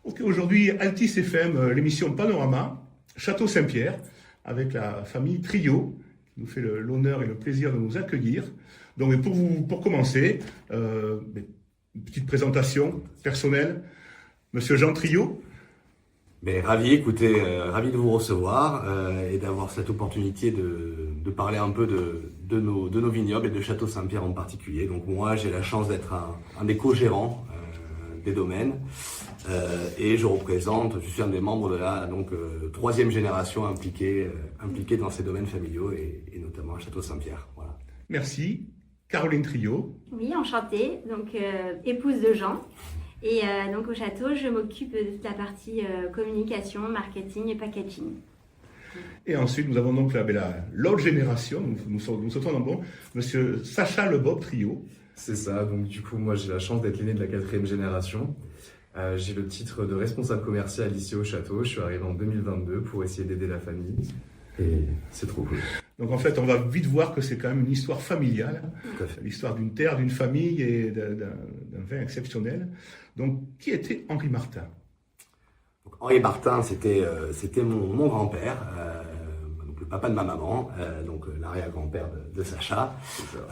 Ok, aujourd'hui, Altis FM, l'émission Panorama, Château Saint-Pierre, avec la famille Trio, qui nous fait l'honneur et le plaisir de nous accueillir. Donc, pour commencer, une petite présentation personnelle. Monsieur Jean Trio. Ravi, écoutez, ravi de vous recevoir et d'avoir cette opportunité de parler un peu de nos vignobles et de Château Saint-Pierre en particulier. Donc moi, j'ai la chance d'être un des co-gérants des domaines et je suis un des membres de la troisième génération impliquée dans ces domaines familiaux et notamment à Château Saint-Pierre. Voilà. Merci. Caroline Trio. Oui, enchantée. Donc épouse de Jean. Et donc au château, je m'occupe de toute la partie communication, marketing et packaging. Et ensuite, nous avons donc l'autre génération, nous sautons dans bon, monsieur Sacha Lebob Trio. C'est ça, donc du coup, moi j'ai la chance d'être l'aîné de la 4e génération. J'ai le titre de responsable commercial ici au château. Je suis arrivé en 2022 pour essayer d'aider la famille. Et c'est trop cool. Donc en fait, on va vite voir que c'est quand même une histoire familiale, l'histoire d'une terre, d'une famille et d'un vin exceptionnel. Donc, qui était Henri Martin? Donc, Henri Martin, c'était mon grand-père, donc le papa de ma maman, donc l'arrière-grand-père de Sacha.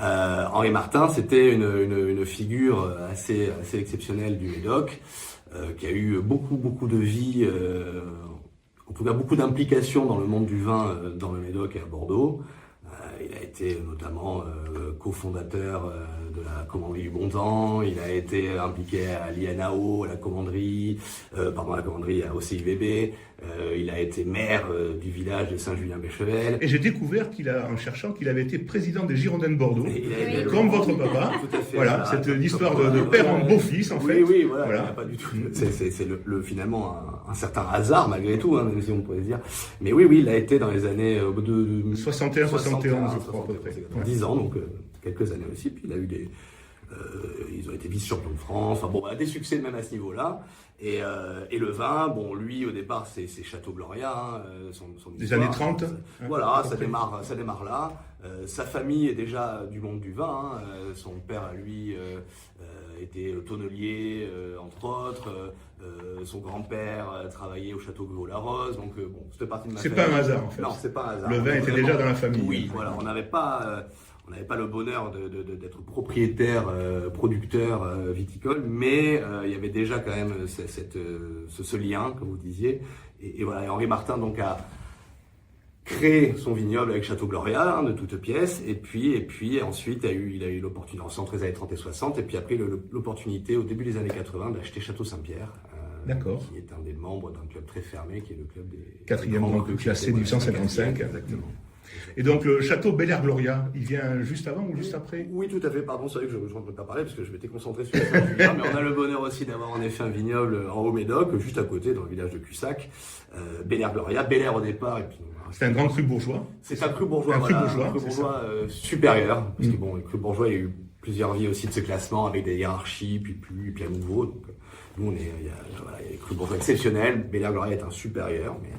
Henri Martin, c'était une figure assez exceptionnelle du Médoc, qui a eu beaucoup de vie. En tout cas, beaucoup d'implications dans le monde du vin dans le Médoc et à Bordeaux. Il a été notamment cofondateur de la commanderie du Bon Temps. Il a été impliqué à l'INAO, à la commanderie, au CIVB. Il a été maire du village de Saint-Julien-Béchevel. Et j'ai découvert en cherchant qu'il avait été président des Girondins de Bordeaux, comme votre papa. Tout à fait. Voilà, c'est l'histoire de père en beau-fils, en fait. Oui, voilà. Pas du tout. C'est finalement un certain hasard, malgré tout, même si on pourrait dire. Mais oui, il a été dans les années 61, 71, je crois, à peu près. 10 ans, donc quelques années aussi. Puis il a eu ils ont été vice-champions de France. Enfin des succès même à ce niveau-là. Et le vin, lui au départ c'est Château Gloria, des années 30. Voilà, ça démarre là. Sa famille est déjà du monde du vin. Son père à lui était tonnelier entre autres. Son grand-père travaillait au château de Vaux-la-Rose. Donc c'était partie de ma famille. C'est pas un hasard en fait. Non, c'est pas un hasard. Le vin était déjà dans la famille. Oui, voilà, on n'avait pas le bonheur d'être propriétaire, producteur viticole, mais il y avait déjà quand même ce lien, comme vous disiez. Et voilà, et Henri Martin donc a créé son vignoble avec Château Gloria, de toutes pièces, et puis ensuite il a eu l'opportunité, entre les années 30 et 60, et puis après l'opportunité au début des années 80 d'acheter Château Saint-Pierre. D'accord. Qui est un des membres d'un club très fermé, qui est le club des 4e grand cru classé 1855. Exactement. Et donc le château Bel Air Gloria, il vient juste avant ou juste après? Oui, tout à fait. Pardon, c'est vrai que je ne peux pas parler parce que je m'étais concentré sur Saint-Julien, mais on a le bonheur aussi d'avoir en effet un vignoble en Haut-Médoc, juste à côté, dans le village de Cussac. Bel Air Gloria, Bel Air au départ, et puis. C'est un grand cru bourgeois. C'est un cru bourgeois, un cru bourgeois supérieur, parce que le cru bourgeois, il y a eu plusieurs vies aussi de ce classement avec des hiérarchies, puis à nouveau. Donc, nous, il y a des crus bourgeois exceptionnels. Bel Air Gloria est un supérieur, mais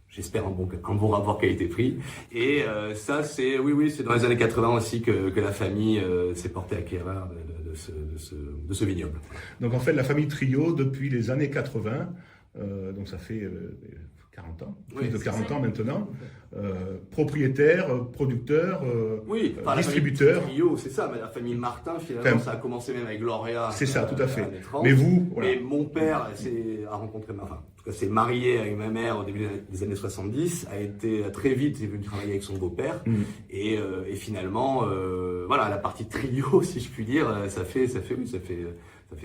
j'espère un bon rapport qualité-prix. Et ça, c'est dans les années 80 aussi que la famille s'est portée acquéreur de ce vignoble. Donc en fait, la famille Trio, depuis les années 80, donc ça fait 40 ans, plus de 40 ans maintenant, propriétaire, producteur, distributeur. La famille Trio, c'est ça, mais la famille Martin, finalement, ça a commencé même avec Gloria. C'est ça, tout à fait. Mais vous, voilà. Mais mon père s'est marié avec ma mère au début des années 70, a très vite venu travailler avec son beau-père, et finalement, la partie Trio, si je puis dire, ça fait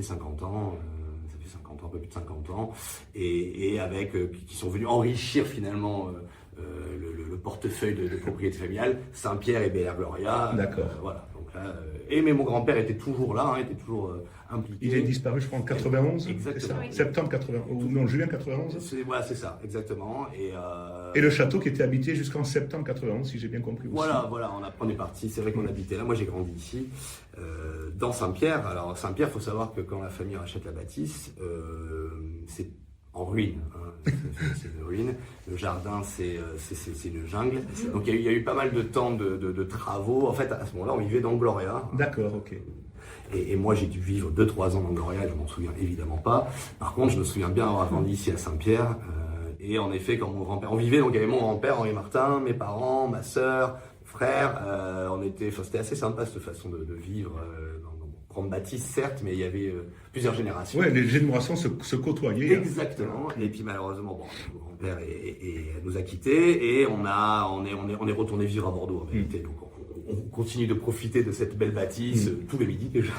50 ans. Un peu plus de 50 ans, et avec qui sont venus enrichir finalement le portefeuille de propriété familiale, Saint-Pierre et Bel Air Gloria. D'accord. Voilà. Donc là, mais mon grand-père était toujours là, était toujours impliqué. Il est disparu, je crois, en 91. Exactement. Septembre 91, ou non, juin 91. C'est ça, exactement. Et le château qui était habité jusqu'en septembre 91, si j'ai bien compris aussi. Voilà, on est parti. C'est vrai qu'on habitait là. Moi, j'ai grandi ici, dans Saint-Pierre. Alors, Saint-Pierre, il faut savoir que quand la famille rachète la bâtisse, c'est en ruine. C'est une ruine. Le jardin, c'est une jungle. Donc, il y a eu pas mal de temps de travaux. En fait, à ce moment-là, on vivait dans Gloria. D'accord, ok. Et moi, j'ai dû vivre 2-3 ans dans Gloria, je m'en souviens évidemment pas. Par contre, je me souviens bien avoir grandi ici à Saint-Pierre. Et en effet, quand mon grand-père, on vivait, donc il y avait mon grand-père, Henri Martin, mes parents, ma sœur, frère. C'était assez sympa cette façon de vivre dans grande bâtisse, certes, mais il y avait plusieurs générations. Ouais, les générations se côtoyaient. Exactement. Et puis malheureusement, bon, mon grand-père nous a quittés et on est retourné vivre à Bordeaux en réalité. Donc on continue de profiter de cette belle bâtisse tous les midis déjà,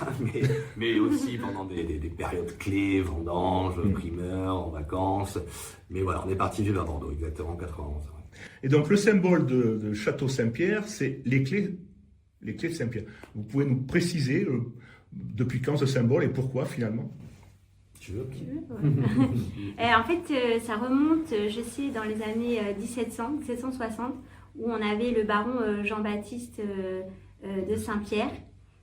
mais aussi pendant des périodes clés, vendanges, primeurs, en vacances. Mais voilà, on est parti vivre à Bordeaux exactement en 91. Ouais. Et donc le symbole de Château Saint-Pierre, c'est les clés de Saint-Pierre. Vous pouvez nous préciser depuis quand ce symbole et pourquoi finalement? Tu veux? En fait, ça remonte, je sais, dans les années 1760, où on avait le baron Jean-Baptiste de Saint-Pierre,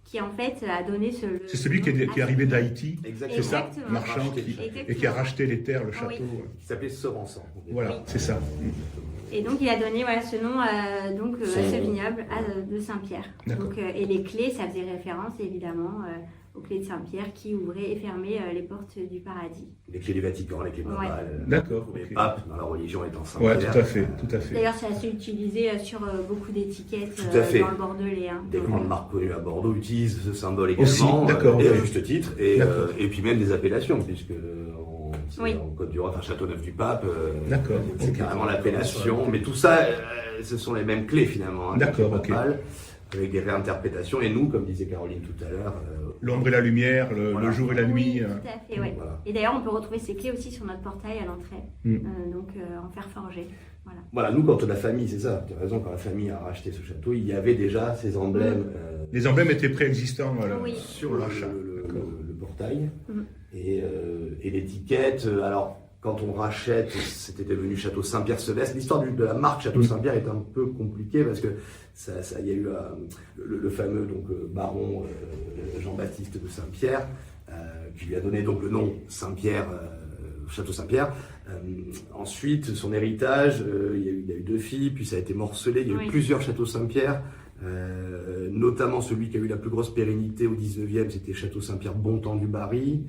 qui en fait a donné ce... C'est celui qui est arrivé d'Haïti, c'est ça, Exactement. marchand, et qui a racheté les terres, le château. Oui. Qui s'appelait Sorançon. Voilà, c'est ça. Et donc il a donné ce nom à ce vignoble de Saint-Pierre. Donc, et les clés, ça faisait référence évidemment aux clés de Saint-Pierre qui ouvraient et fermaient les portes du paradis. Les clés du Vatican, les clés papales. D'accord. Les Okay. papes dans la religion étant Saint-Pierre. Ouais, tout à fait. D'ailleurs, c'est assez utilisé sur beaucoup d'étiquettes Tout à fait. dans le Bordelais. Des grandes marques connues à Bordeaux utilisent ce symbole également, d'accord, et à okay. juste titre, et puis même des appellations, puisque en Côte-du-Roi, enfin Châteauneuf-du-Pape, c'est carrément l'appellation, mais tout ça, ce sont les mêmes clés finalement, d'accord, ok. Avec des réinterprétations, et nous, comme disait Caroline tout à l'heure... l'ombre et la lumière, le jour et la nuit. Tout à fait, ouais. Voilà. Et d'ailleurs, on peut retrouver ces clés aussi sur notre portail à l'entrée, donc en fer forgé. Voilà, nous, quand la famille, c'est ça, tu as raison, quand la famille a racheté ce château, il y avait déjà ces emblèmes. Les emblèmes étaient préexistants sur le portail. Et l'étiquette, alors quand on rachète, c'était devenu Château Saint-Pierre-Sevestre. L'histoire de la marque Château Saint-Pierre est un peu compliquée parce que il y a eu le fameux baron Jean-Baptiste de Saint-Pierre qui lui a donné donc le nom Saint-Pierre, Château Saint-Pierre. Ensuite, son héritage, il y a eu 2 filles, puis ça a été morcelé. Il y a eu plusieurs Châteaux Saint-Pierre. Notamment celui qui a eu la plus grosse pérennité au 19e, c'était Château Saint-Pierre Bontemps du Barry.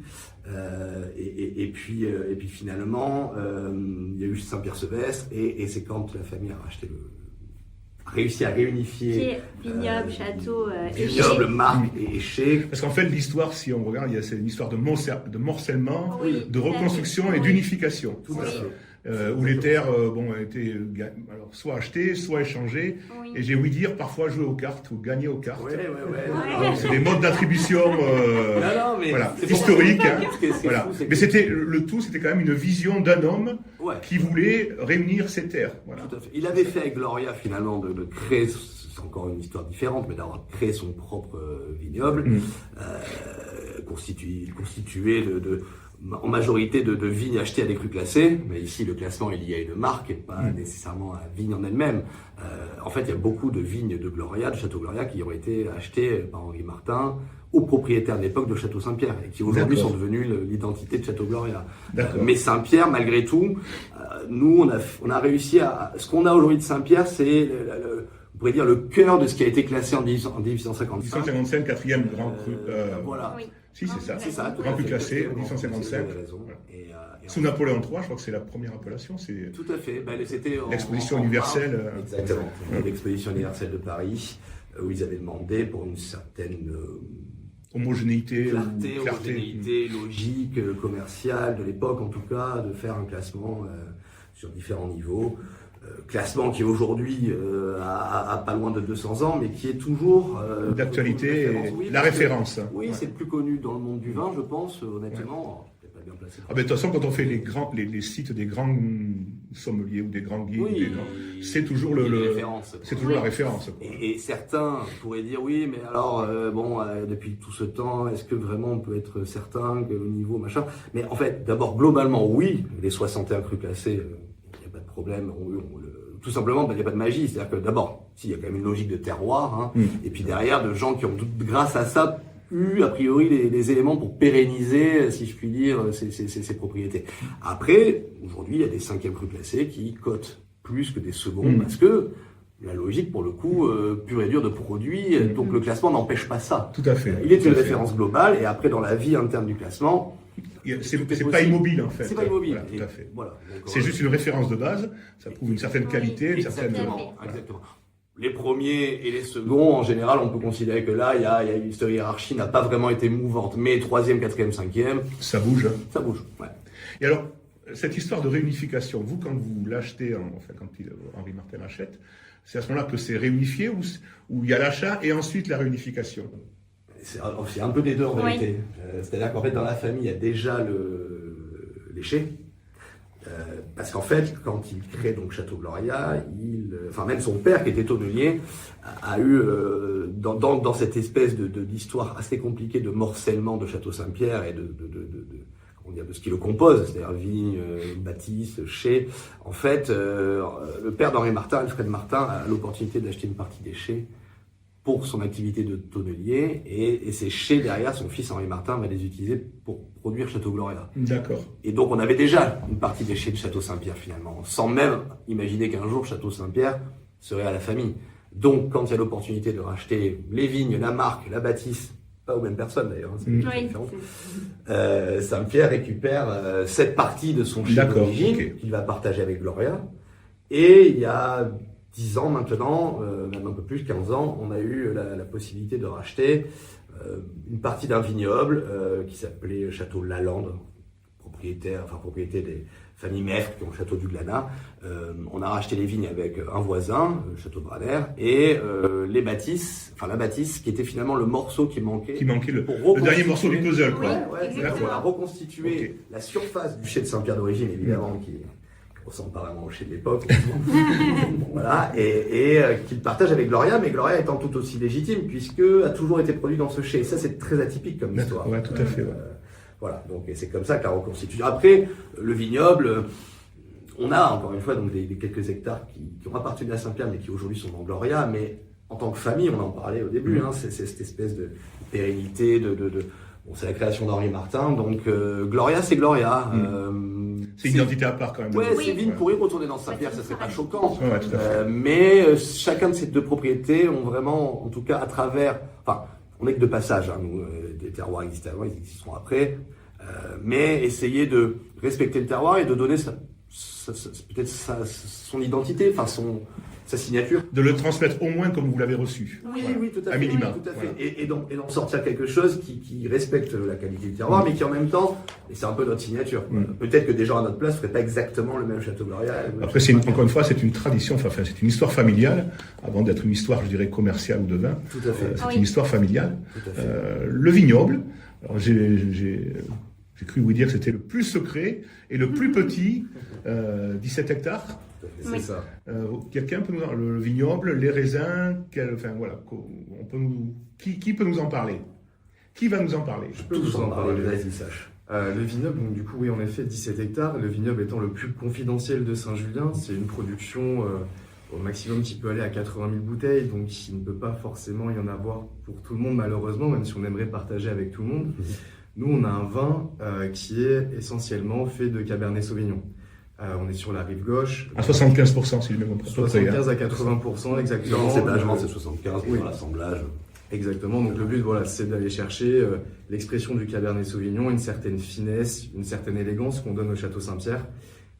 Et puis finalement, il y a eu Saint-Pierre-Sevestre, et c'est quand la famille a réussi à réunifier vignoble, château, vignoble, marque et éché. Parce qu'en fait, l'histoire, si on regarde, c'est une histoire de morcellement, de reconstruction et oui. d'unification. Tout à fait. Où les terres étaient soit achetées, soit échangées, et j'ai ouï dire parfois jouer aux cartes ou gagner aux cartes. Ouais. Donc, c'est des modes d'attribution historiques. Voilà. Mais c'était quand même une vision d'un homme qui voulait réunir ses terres. Voilà. Tout à fait. Il avait fait avec Gloria finalement de créer, c'est encore une histoire différente, mais d'avoir créé son propre vignoble, constitué en majorité de vignes achetées à des crus classés, mais ici le classement est lié à une marque et pas nécessairement à la vigne en elle-même. En fait, il y a beaucoup de vignes de Gloria, de Château Gloria, qui ont été achetées par Henri Martin aux propriétaires de l'époque de Château Saint-Pierre et qui aujourd'hui sont devenus l'identité de Château Gloria. Mais Saint-Pierre, malgré tout, nous, on a réussi à... Ce qu'on a aujourd'hui de Saint-Pierre, c'est on pourrait dire le cœur de ce qui a été classé en 1855. 1855, 4e grand cru. Voilà. Si, c'est ça. C'est ça. Grand cru classé, 1855. Sous Napoléon III, je crois que c'est la première appellation. Tout à fait. C'était l'exposition universelle. Exactement. L'exposition universelle de Paris, où ils avaient demandé pour une certaine homogénéité, homogénéité, logique, commerciale de l'époque en tout cas, de faire un classement sur différents niveaux. Classement qui aujourd'hui a pas loin de 200 ans, mais qui est toujours d'actualité, la référence. Oui, c'est le plus connu dans le monde du vin, je pense, honnêtement. Pas bien placé. De toute façon, quand on fait les sites des grands sommeliers ou des grands guides, c'est toujours la référence. Quoi. Et certains pourraient dire oui, mais alors depuis tout ce temps, est-ce que vraiment on peut être certain que au niveau machin? Mais en fait, d'abord globalement, oui, les 61 crus classés. Pas de problème, tout simplement, il n'y a pas de magie. C'est-à-dire que d'abord, il y a quand même une logique de terroir, et puis derrière, de gens qui ont, grâce à ça, eu a priori les éléments pour pérenniser, si je puis dire, ces propriétés. Après, aujourd'hui, il y a des 5e crus classés qui cotent plus que des secondes, parce que la logique, pour le coup, pure et dure de produit. Donc le classement n'empêche pas ça. Tout à fait. Il est Tout une à fait. référence globale, et après, dans la vie interne du classement, C'est pas immobile en fait. c'est pas immobile. Voilà, tout à fait. Voilà. Donc, C'est juste une référence de base, ça prouve une certaine qualité, une certaine... Exactement, exactement. Les premiers et les seconds, en général, on peut considérer que là, il y a une hiérarchie n'a pas vraiment été mouvante. Mais troisième, quatrième, cinquième, Ça bouge. ça bouge. Ouais. Et alors, cette histoire de réunification, vous, quand vous l'achetez, enfin, quand Henri Martin l'achète, c'est à ce moment-là que c'est réunifié ou il y a l'achat et ensuite la réunification? C'est un peu des deux en Oui. vérité. C'est-à-dire qu'en fait, dans la famille, il y a déjà l'éché. Parce qu'en fait, quand il crée donc Château Gloria, enfin même son père qui était tonnelier a eu dans cette espèce d'histoire assez compliquée de morcellement de Château Saint-Pierre et comment dire, de ce qui le compose, c'est-à-dire vigne, bâtisse, chais. En fait, le père d'Henri Martin, Alfred Martin, a l'opportunité d'acheter une partie des chais pour son activité de tonnelier, et ces chais derrière, son fils Henri Martin va les utiliser pour produire Château Gloria. D'accord. Et donc on avait déjà une partie des chais de Château Saint-Pierre finalement, sans même imaginer qu'un jour Château Saint-Pierre serait à la famille. Donc quand il y a l'opportunité de racheter les vignes, la marque, la bâtisse, pas aux mêmes personnes d'ailleurs, hein, c'est des choses Oui, différentes. Saint-Pierre récupère cette partie de son chai D'accord, d'origine ok. qu'il va partager avec Gloria. Et il y a 10 ans maintenant, même un peu plus, 15 ans, on a eu la possibilité de racheter une partie d'un vignoble qui s'appelait Château Lalande, propriété des familles Meffre qui ont le château du Glanat. On a racheté les vignes avec un voisin, le château de Braner, et la bâtisse qui était finalement le morceau qui manquait. Qui manquait le pour dernier morceau du reconstituer- puzzle, quoi. Ouais, Exactement. on a reconstitué Ok. la surface du chai de Saint-Pierre d'origine, évidemment, qui ressemble pas vraiment au chai de l'époque. Bon, voilà, et qu'il partage avec Gloria, mais Gloria étant tout aussi légitime, puisque a toujours été produit dans ce chai. Et ça, c'est très atypique comme histoire. Ouais, tout à fait. Ouais. Voilà, donc et c'est comme ça que la reconstitution. Après, le vignoble, on a encore une fois donc des quelques hectares qui ont appartenu à Saint-Pierre, mais qui aujourd'hui sont dans Gloria. Mais en tant que famille, on en parlait au début, hein, c'est cette espèce de pérennité, bon, c'est la création d'Henri Martin. Donc Gloria, c'est Gloria. C'est une identité à part quand même. Ouais, Oui. ces vignes pourraient retourner dans Saint-Pierre, ça serait pas choquant. Ouais, tout à fait. Mais chacun de ces deux propriétés ont vraiment, en tout cas à travers, enfin, on n'est que de passage, hein, nous, des terroirs existent avant, ils existeront après, mais essayer de respecter le terroir et de donner peut-être son identité, enfin sa signature. De le transmettre au moins comme vous l'avez reçu. Oui, Voilà. oui, tout à À fait. minima. Oui, tout à fait. Voilà. Et d'en sortir quelque chose qui respecte la qualité du terroir, mais qui en même temps, et c'est un peu notre signature. Peut-être que des gens à notre place feraient pas exactement le même Château Gloria. Après, encore une fois, c'est une tradition, enfin, c'est une histoire familiale, avant d'être une histoire, je dirais, commerciale ou de vin. Tout à fait. C'est Oui. une histoire familiale. Tout à fait. Le vignoble, alors j'ai cru vous dire que c'était le plus secret et le plus petit, 17 hectares. C'est Oui. ça. Quelqu'un peut nous en le vignoble, les raisins, enfin voilà, qui peut nous en parler? Qui va nous en parler? Je peux Tous vous en parler. vas-y, Sache. Le vignoble, donc du coup, oui, en effet, 17 hectares. Le vignoble étant le plus confidentiel de Saint-Julien, c'est une production au maximum qui peut aller à 80 000 bouteilles, donc il ne peut pas forcément y en avoir pour tout le monde, malheureusement, même si on aimerait partager avec tout le monde. Nous, on a un vin qui est essentiellement fait de Cabernet Sauvignon. On est sur la rive gauche. À 75%, si je me comprends. 75 à 80% exactement. Dans l'assemblage, c'est 75, Oui. dans l'assemblage. Exactement, donc le but, voilà, c'est d'aller chercher l'expression du Cabernet Sauvignon, une certaine finesse, une certaine élégance qu'on donne au Château Saint-Pierre.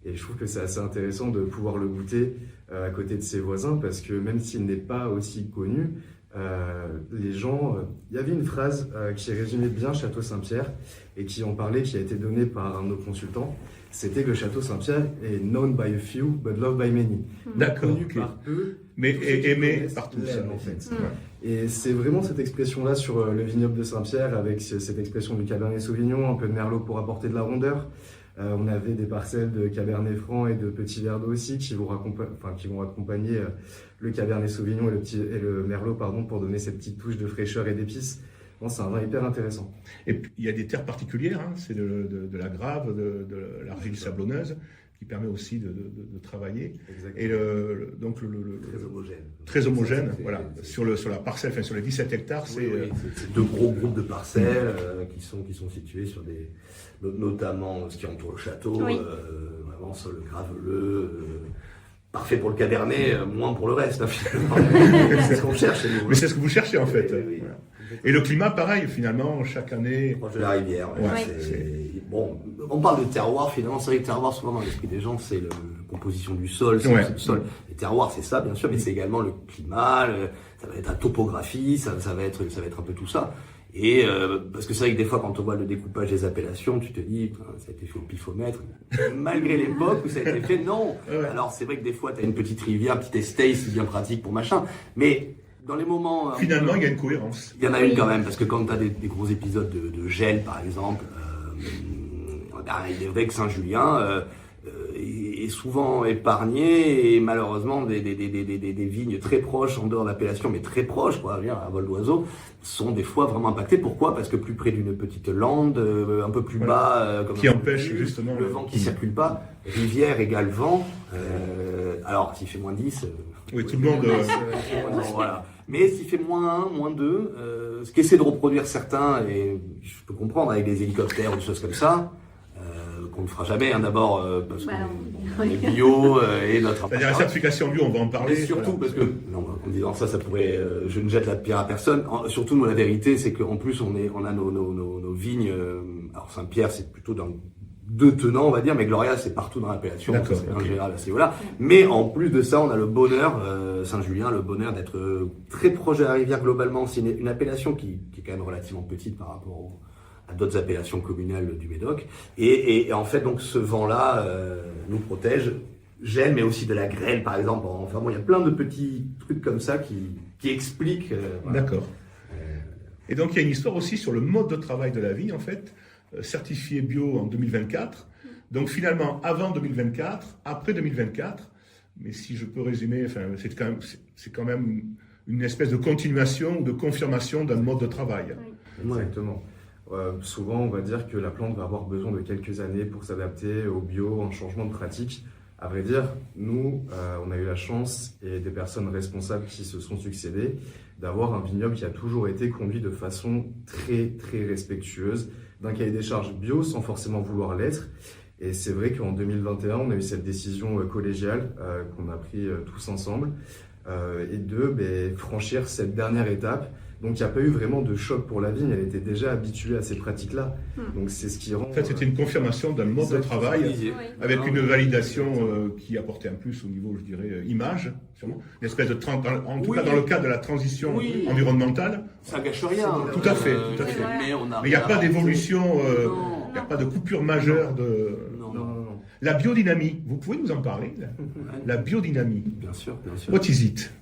Et je trouve que c'est assez intéressant de pouvoir le goûter à côté de ses voisins, parce que même s'il n'est pas aussi connu, les gens... Il y avait une phrase qui résumait bien Château Saint-Pierre, et qui en parlait, qui a été donnée par un de nos consultants, c'était que le Château Saint-Pierre est known by a few, but loved by many. D'accord, Connu ok. par peu, Mais tous ceux qui aimé connaissent par tous, l'aiment, ça. en fait. Ouais. Et c'est vraiment cette expression-là sur le vignoble de Saint-Pierre, avec cette expression du Cabernet Sauvignon, un peu de Merlot pour apporter de la rondeur. On avait des parcelles de Cabernet Franc et de Petit Verdot aussi qui vont accompagner le Cabernet Sauvignon et le Merlot, pour donner cette petite touche de fraîcheur et d'épices. Bon, c'est un vin hyper intéressant. Et puis, il y a des terres particulières, hein, c'est de la grave, de l'argile sablonneuse, qui permet aussi de travailler. Exactement. Et donc Très homogène. très homogène, C'est- voilà. c'est- Sur la parcelle, enfin sur les 17 hectares, Oui, c'est oui, c'est deux gros groupes de parcelles qui sont situés sur notamment ce qui entoure le château, Oui. vraiment sol graveleux, parfait pour le cabernet, moins pour le reste, hein, finalement. C'est ce qu'on cherche. Nous. Mais c'est ce que vous cherchez en fait. Oui. Voilà. Et le climat, pareil, finalement, chaque année. Proche de la rivière. Ouais. Bon, on parle de terroir, finalement, c'est vrai que terroir, souvent dans l'esprit des gens, c'est la composition du sol, c'est Ouais. le sol. Les terroirs, c'est ça, bien sûr, mais c'est également le climat, ça va être la topographie, ça va être un peu tout ça. Et parce que c'est vrai que des fois, quand on voit le découpage des appellations, tu te dis, ça a été fait au pifomètre. Malgré l'époque où ça a été fait, non. Ouais. Alors c'est vrai que des fois, tu as une petite rivière, petite estate, c'est bien pratique pour machin. Mais dans les moments... Finalement, il y a une cohérence. Il y en a une quand même, parce que quand tu as des gros épisodes de gel, par exemple, il est vrai que Saint-Julien est souvent épargné, et malheureusement, des vignes très proches, en dehors de l'appellation, mais très proches, quoi, à vol d'oiseau, sont des fois vraiment impactées. Pourquoi ? Parce que plus près d'une petite lande, un peu plus bas, comme Qui empêche justement le vent qui circule pas, rivière égale vent. Alors, s'il fait moins 10... Oui, tout le monde. Voilà. Mais s'il fait moins 1, moins 2, ce qu'essaient de reproduire certains, et je peux comprendre, avec des hélicoptères ou des choses comme ça, qu'on ne fera jamais, hein, d'abord parce qu'on est bio et notre... C'est-à-dire la certification bio, on va en parler. Et surtout parce que, non, en disant ça pourrait, je ne jette la pierre à personne. Surtout, nous, la vérité, c'est qu'en plus, on a nos vignes. Alors Saint-Pierre, c'est plutôt dans deux tenants, on va dire, mais Gloria, c'est partout dans l'appellation. D'accord, c'est okay. en général à ce niveau-là. Mais en plus de ça, on a le bonheur, Saint-Julien, le bonheur d'être très proche de la rivière globalement. C'est une appellation qui est quand même relativement petite par rapport à d'autres appellations communales du Médoc. Et en fait, donc, ce vent-là nous protège. Gel, mais aussi de la grêle, par exemple. Enfin bon, il y a plein de petits trucs comme ça qui expliquent... Voilà. D'accord. Et donc, il y a une histoire aussi sur le mode de travail de la vigne, en fait, certifié bio en 2024. Donc, finalement, avant 2024, après 2024, mais si je peux résumer, enfin, c'est quand même une espèce de continuation ou de confirmation d'un mode de travail. Exactement. Souvent, on va dire que la plante va avoir besoin de quelques années pour s'adapter au bio, en changement de pratique. À vrai dire, nous, on a eu la chance, et des personnes responsables qui se sont succédées, d'avoir un vignoble qui a toujours été conduit de façon très, très respectueuse d'un cahier des charges bio, sans forcément vouloir l'être. Et c'est vrai qu'en 2021, on a eu cette décision collégiale qu'on a pris tous ensemble, et de franchir cette dernière étape. Donc, il n'y a pas eu vraiment de choc pour la vigne, elle était déjà habituée à ces pratiques-là. Donc, c'est ce qui rend... En fait, c'était une confirmation d'un mode de travail avec une validation qui apportait un plus au niveau, je dirais, image, sûrement. Une espèce de... En tout cas, dans le cadre de la transition environnementale. Ça gâche rien. Tout à fait, tout à fait. Mais il n'y a pas d'évolution, il n'y a pas de coupure majeure de... Non. La biodynamie, vous pouvez nous en parler La biodynamie. Bien sûr. What is it?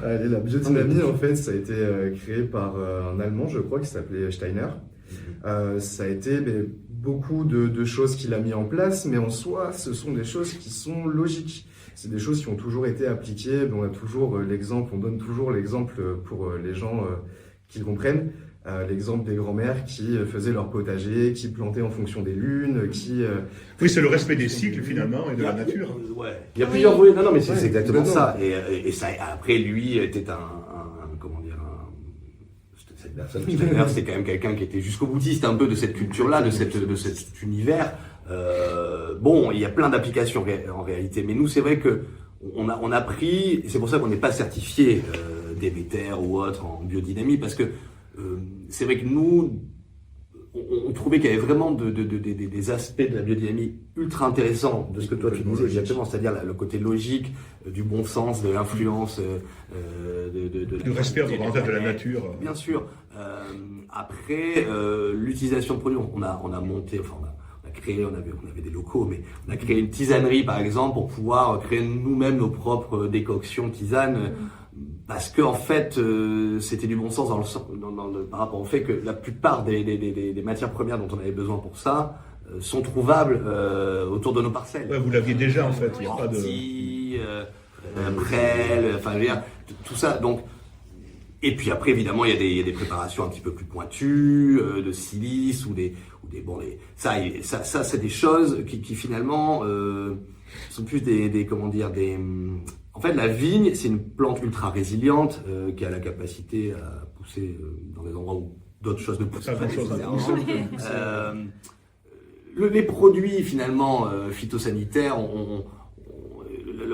Allez, la biodynamie, en fait, ça a été créé par un Allemand, je crois, qui s'appelait Steiner. Ça a été beaucoup de choses qu'il a mis en place, mais en soi, ce sont des choses qui sont logiques. C'est des choses qui ont toujours été appliquées. On a toujours l'exemple, on donne toujours l'exemple pour les gens qui comprennent. L'exemple des grands-mères qui faisaient leur potager, qui plantaient en fonction des lunes, qui... Oui, c'est le respect des cycles, finalement, et de la nature. Ouais. Il y a plusieurs volets. Non, mais c'est exactement ça. Et ça, après, lui était cette personne, c'est quand même quelqu'un qui était jusqu'au boutiste un peu de cette culture-là, de cet univers. Bon, il y a plein d'applications en réalité, mais nous, c'est vrai que on a pris, c'est pour ça qu'on n'est pas certifié Déméter ou autre en biodynamie, parce que c'est vrai que nous, on trouvait qu'il y avait vraiment des aspects de la biodynamie ultra intéressants, de ce que toi tu disais exactement, c'est-à-dire le côté logique, du bon sens, de l'influence, du respect de la nature. Bien sûr. Après, l'utilisation de produits, on a monté, enfin on a créé, on avait des locaux, mais on a créé une tisanerie par exemple pour pouvoir créer nous-mêmes nos propres décoctions tisanes. Parce que en fait, c'était du bon sens par rapport au fait que la plupart des matières premières dont on avait besoin pour ça sont trouvables autour de nos parcelles. Ouais, vous l'aviez déjà en fait. Il n'y a pas de prêle, enfin je veux dire, tout ça. Donc, et puis après évidemment il y a des préparations un petit peu plus pointues, de silice ça c'est des choses qui finalement sont plus en fait, la vigne, c'est une plante ultra résiliente qui a la capacité à pousser dans des endroits où d'autres choses ne poussent pas nécessairement. Les produits finalement phytosanitaires,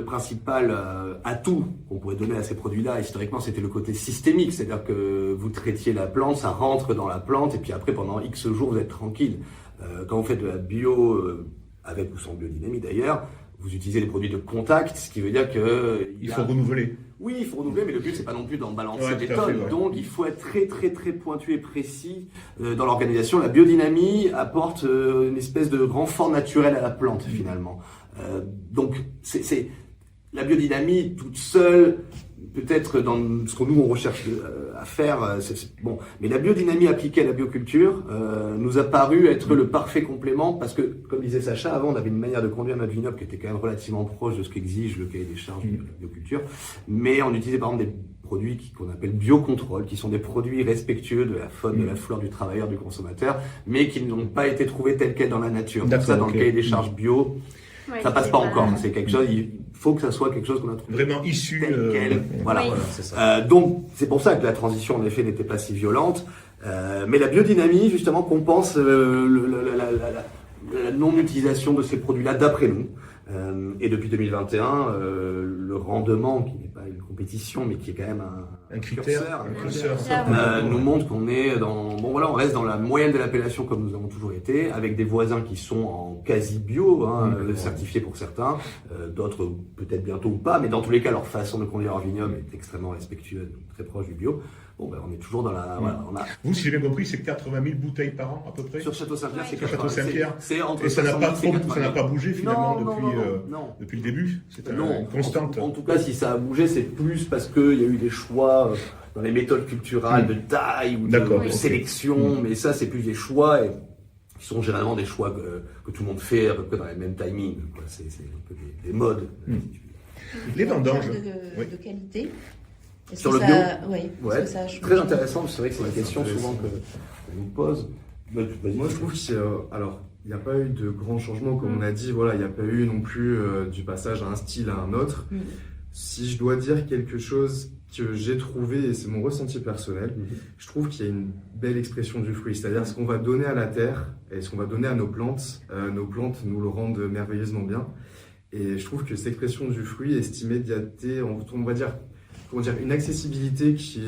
principal atout qu'on pourrait donner à ces produits-là, historiquement, c'était le côté systémique, c'est-à-dire que vous traitiez la plante, ça rentre dans la plante, et puis après, pendant X jours, vous êtes tranquille. Quand vous faites de la bio, avec ou sans biodynamie d'ailleurs, vous utilisez des produits de contact, ce qui veut dire que... Il faut renouveler. Oui, il faut renouveler, mais le but, c'est pas non plus d'en balancer Ouais, des tout à fait, tonnes. ouais. Donc, il faut être très, très, très pointu et précis dans l'organisation. La biodynamie apporte une espèce de renfort naturel à la plante, finalement. Donc, c'est la biodynamie toute seule, peut-être dans ce que nous, on recherche à faire, bon. Mais la biodynamie appliquée à la bioculture nous a paru être le parfait complément parce que, comme disait Sacha, avant, on avait une manière de conduire notre vignoble qui était quand même relativement proche de ce qu'exige le cahier des charges de la bioculture. Mais on utilisait par exemple des produits qu'on appelle biocontrôle, qui sont des produits respectueux de la faune, de la flore, du travailleur, du consommateur, mais qui n'ont pas été trouvés tels quels dans la nature. Donc ça, dans le cahier des charges bio, ça passe pas encore. C'est quelque chose, il faut que ça soit quelque chose qu'on a trouvé Vraiment issu. tel quel. Voilà. Oui. Voilà, c'est ça. Donc, c'est pour ça que la transition, en effet, n'était pas si violente. Mais la biodynamie, justement, compense la non-utilisation de ces produits-là, d'après nous. Et depuis 2021, le rendement, qui n'est pas une compétition, mais qui est quand même Un critère. curseur. nous montre qu'on est on reste dans la moyenne de l'appellation comme nous avons toujours été, avec des voisins qui sont en quasi bio, certifiés pour certains, d'autres peut-être bientôt ou pas, mais dans tous les cas, leur façon de conduire leur vignoble est extrêmement respectueuse, très proche du bio. Bon, on est toujours dans la, Vous, si j'ai bien compris, c'est 80 000 bouteilles par an, à peu près? Sur Château Saint-Pierre, c'est Sur Château Saint-Pierre. C'est entre Et ça n'a 70 et 80 000. pas bougé finalement Non. depuis le début? C'est Non, une constante. En tout cas, si ça a bougé, c'est plus parce qu'il y a eu des choix dans les méthodes culturelles de taille ou de sélection, mais ça, c'est plus des choix qui sont généralement des choix que tout le monde fait à peu près dans les mêmes timings. C'est un peu des modes. Les vendanges. De qualité. Est-ce Sur que le ça... bio Oui. Ouais, Est-ce que ça a changé? très intéressant, c'est vrai que c'est une question souvent qu'on nous pose. Moi, je trouve alors, il n'y a pas eu de grands changements, comme on a dit. Voilà, il n'y a pas eu non plus du passage à un style à un autre. Si je dois dire quelque chose que j'ai trouvé, et c'est mon ressenti personnel, je trouve qu'il y a une belle expression du fruit. C'est-à-dire ce qu'on va donner à la terre et ce qu'on va donner à nos plantes nous le rendent merveilleusement bien. Et je trouve que cette expression du fruit est estimée d'y être, on va dire, une accessibilité qui